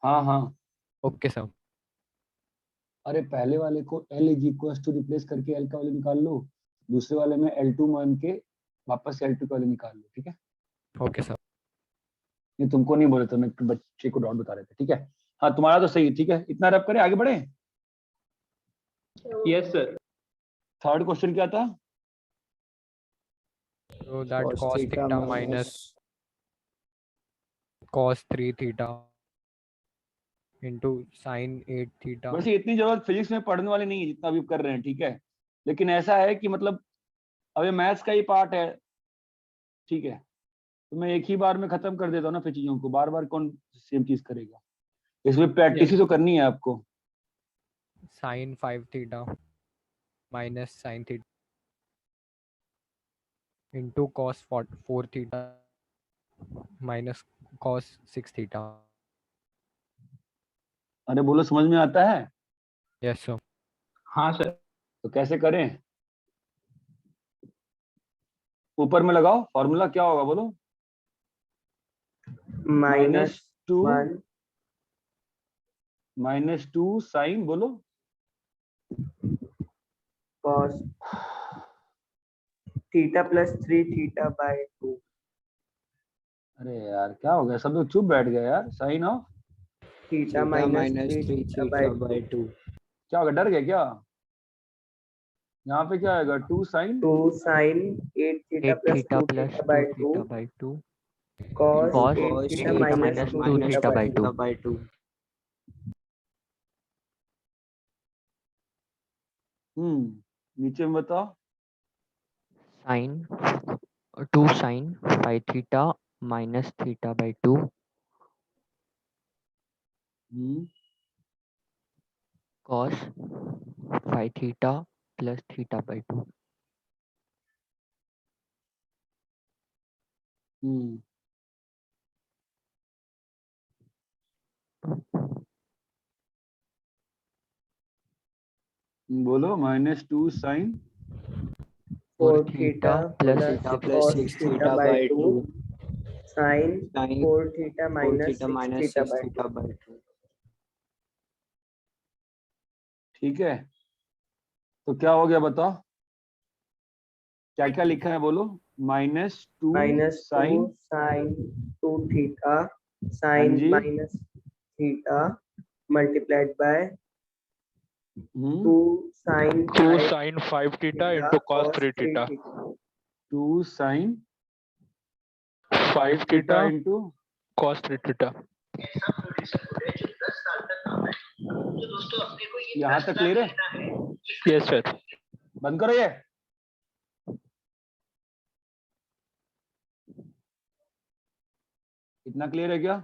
हाँ हाँ। Okay sir. अरे पहले वाले को L is equal to replace करके L का वैल्यू निकाल लो, दूसरे वाले में L2 मान के वापस L2 का वैल्यू निकाल लो। ठीक है? Okay sir. ये तुमको नहीं बोले तो मैं बच्चे को डाउट बता रहे थे। ठीक है? हाँ तुम्हारा तो सही है, ठीक है, इतना रब करें, आगे बढ़े। Yes sir. थर्ड क्वेश्चन क्या था? So that cos theta minus cos 3 theta into sin 8 theta. वैसे इतनी जरूरत फिजिक्स में पढ़ने वाली नहीं है जितना अभी कर रहे हैं, ठीक है, लेकिन ऐसा है कि मतलब अब ये मैथ्स का ही पार्ट है, ठीक है, तो मैं एक ही बार में खत्म कर देता हूँ ना फिर चीजों को, बार बार कौन सेम चीज करेगा, इसमें प्रैक्टिस ही तो करनी है आपको। Sin 5 theta minus sin theta into cos 4 theta minus cos 6 theta. अरे बोलो, समझ में आता है? Yes sir. हाँ सर। तो कैसे करें? ऊपर में लगाओ फॉर्मूला, क्या होगा बोलो? -2 साइन, बोलो cos theta plus 3 theta by 2। अरे यार क्या हो गया, सब लोग चुप बैठ गए यार। Sine of theta minus 3 theta by 2। क्या हो गया, डर गए क्या? यहाँ पे क्या आएगा? 2 sine 8 theta 8 theta plus 2 plus theta 2 by 2 theta by 2 cos cos 8 theta 8 minus minus 2 2 theta by 2 by 2। नीचे में बताओ। sin 2 sin 5 theta minus theta by 2 cos 5 theta plus theta by 2। बोलो -2 sine 4 4 theta plus plus 6 theta by 2 sin 4 theta minus 6 theta by 2। ठीक है, तो क्या हो गया बताओ, क्या क्या लिखा है बोलो? -2 साइन sin 2 थीटा sin जी। Minus theta multiplied by 2 sin 5 theta into cos 3 theta 2 sine 5 theta into cos 3 theta। यहाँ तक क्लियर है? यस सर। बंद करो ये। इतना क्लियर है क्या?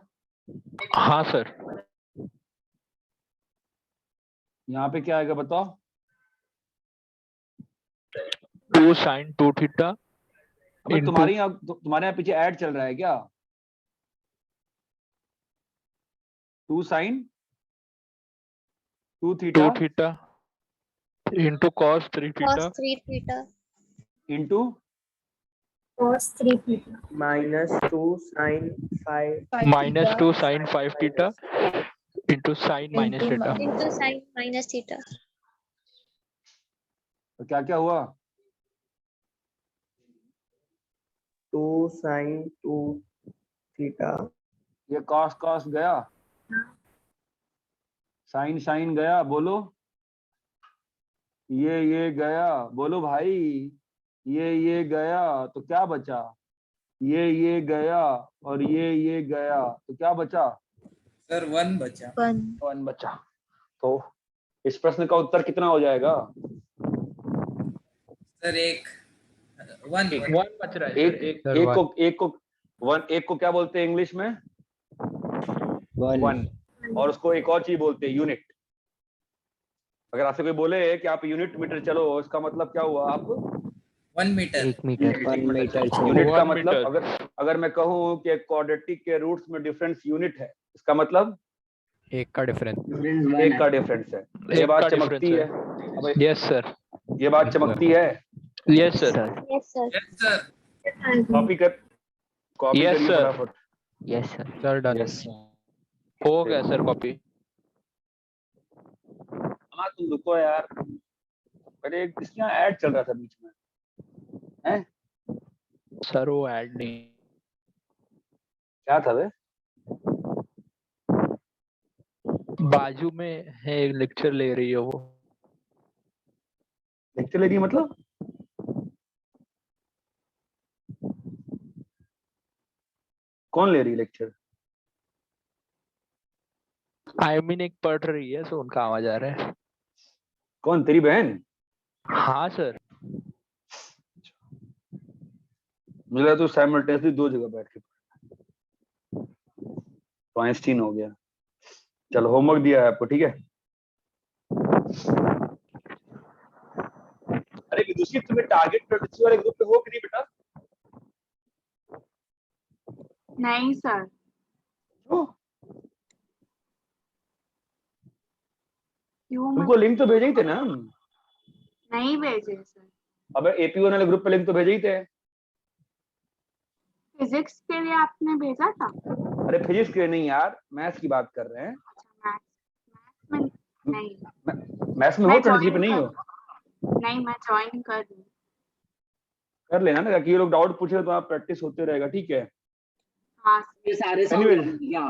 हाँ सर। यहाँ पे क्या आएगा बताओ? 2 sin 2 theta अबे तुम्हारे यहाँ पीछे ऐड चल रहा है क्या? 2 sine 2 theta 2 theta into cos 3 cos theta 3 theta into cos 3 theta minus 2 sin 5 minus 2 sin 5 theta into sin minus theta। into sin minus theta। तो क्या क्या हुआ? 2 sin 2 थीटा ये कॉस कॉस गया, साइन साइन गया, बोलो ये गया, बोलो भाई ये गया, तो क्या बचा? ये गया और ये गया, तो क्या बचा? सर 1 बचा। 1 बचा। तो इस प्रश्न का उत्तर कितना हो जाएगा? सर 1 बच रहा है सर। एक को क्या बोलते हैं इंग्लिश में? 1। और उसको एक और चीज बोलते हैं, यूनिट। अगर आपसे कोई बोले कि आप यूनिट मीटर चलो, इसका मतलब क्या हुआ? आप 1 मीटर। 1 मीटर यूनिट का 1 मतलब मीटर। अगर मैं कहूँ कि क्वाड्रेटिक के रूट्स में डिफरेंस यूनिट है, इसका मतलब एक का डिफरेंस एक का डिफरेंस है। ये बात चमकती है? Yes sir. ये बात चमकती है? Yes sir. yes sir। Yes sir. Copy Yes, करिए sir. फटाफट। Yes sir sir done. Yes. हो गया सर कॉपी। हाँ तुम रुको यार, अरे इसके यहाँ ऐड चल रहा था बीच में, हैं? सर वो ऐड नहीं। क्या था बे? बाजू में है, लेक्चर ले रही है वो। लेक्चर ले रही है मतलब? कौन ले रही है लेक्चर? आई मीन एक पढ़ रही है, सो उनका आवाज आ रहा है। कौन, तेरी बहन? हाँ सर। मुझे लगा तू साइमल्टेनियसली दो जगह बैठ के, तो आइंस्टीन हो गया। चलो होमवर्क दिया है आपको, ठीक है? अरे विदुषी, तुम्हें टारगेट प्रैक्टिस वाले ग्रुप पे हो कि नहीं बेटा? नहीं सर। क्यों? क्यों तुमको लिंक तो भेजे ही थे ना हम। नहीं भेजे सर। अबे एपी1 वाले ग्रुप पे लिंक तो भेजे ही थे। फिजिक्स के लिए आपने भेजा था? अरे फिजिक्स के नहीं यार, मैथ्स की बात कर रहे हैं। मैथ्स में नहीं। मैथ्स में हो, 23 पे नहीं हो? नहीं, मैं ज्वाइन कर रही हूँ। कर लेना ना, कि ये लोग डाउट पूछे तो आप प्रैक्टिस होते रहेगा, ठीक है? हाँ ये सारे सम Anyways, करने क्या?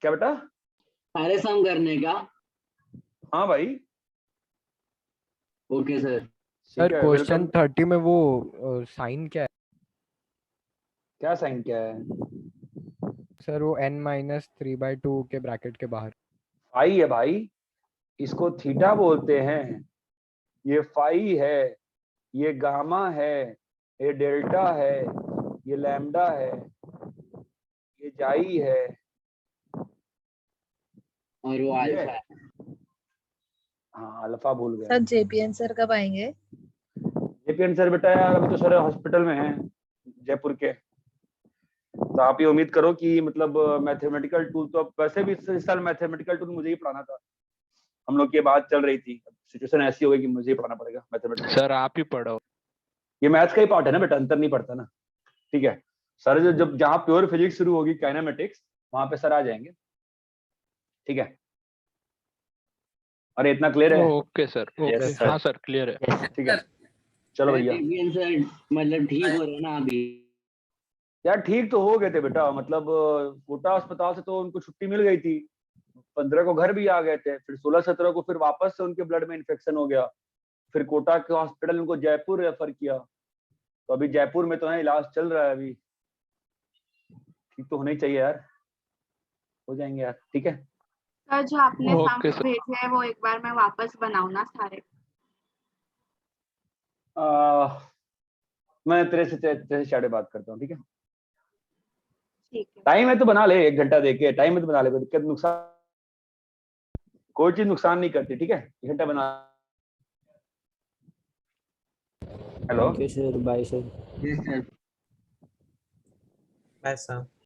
क्या बेटा? सारे सम करने क्या? हाँ भाई। Okay sir. सर है, क्वेश्चन welcome। 30 में वो साइन क्या है? क्या साइन क्या है? सर वो n-3/2 के ब्रैकेट के बाहर। फाई है भाई, इसको थीटा बोलते हैं। ये फाई है, ये गामा है, ये डेल्टा है, ये लैम्डा है, ये जाई है, और वो ये अल्फा है। हाँ अल्फा भूल गया। सर जेपीएन सर कब आएंगे? जेपीएन सर बेटा यार अभी तो सर हॉस्पिटल में हैं जयपुर के। तो आप ये उम्मीद करो कि मतलब मैथमेटिकल टूल तो अब वैसे भी इस साल मैथमेटिकल टूल मुझे ही पढ़ाना था। हम लोग की बात चल रही थी, सिचुएशन ऐसी हो गई कि मुझे ही पढ़ाना पड़ेगा मैथमेटिक्स। सर आप ही पढ़ो। ये मैथ्स का ही पार्ट है ना बेटा, अंतर नहीं पड़ता ना, ठीक है? सर जब जहाँ प्योर फिजिक्स शुरू होगी, काइनेमेटिक्स, वहां पे सर आ जाएंगे, ठीक है? अरे इतना क्लियर है? Okay sir, okay. हाँ सर क्लियर है। ठीक है, चलो भैया। सर मतलब ठीक हो रहे हैं ना अभी? यार ठीक तो हो गए थे बेटा, मतलब कोटा अस्पताल से तो उनको छुट्टी मिल गई थी, 15 को घर भी आ गए थे, फिर 16-17 को फिर वापस से उनके ब्लड में इन्फेक्शन हो गया, फिर कोटा के हॉस्पिटल उनको जयपुर रेफर किया, तो अभी जयपुर में तो है, इलाज चल रहा है अभी। ठीक तो होना ही चाहिए यार, हो जाएंगे यार, ठीक है? सर जो आपने ओके सम भेजे हैं वो एक बार मैं वापस बनाऊँ ना सारे? मैं तेरे से चैट बात करता हूँ, ठीक है? ठीक है। टाइम है तो बना ले, 1 घंटा देके टाइम है तो बना ले, कोई दिक्कत नुकसान, कोई चीज नुकसान नहीं करती, ठीक है? 1 घंटा बना। Hello sir bye sir. Bye sir.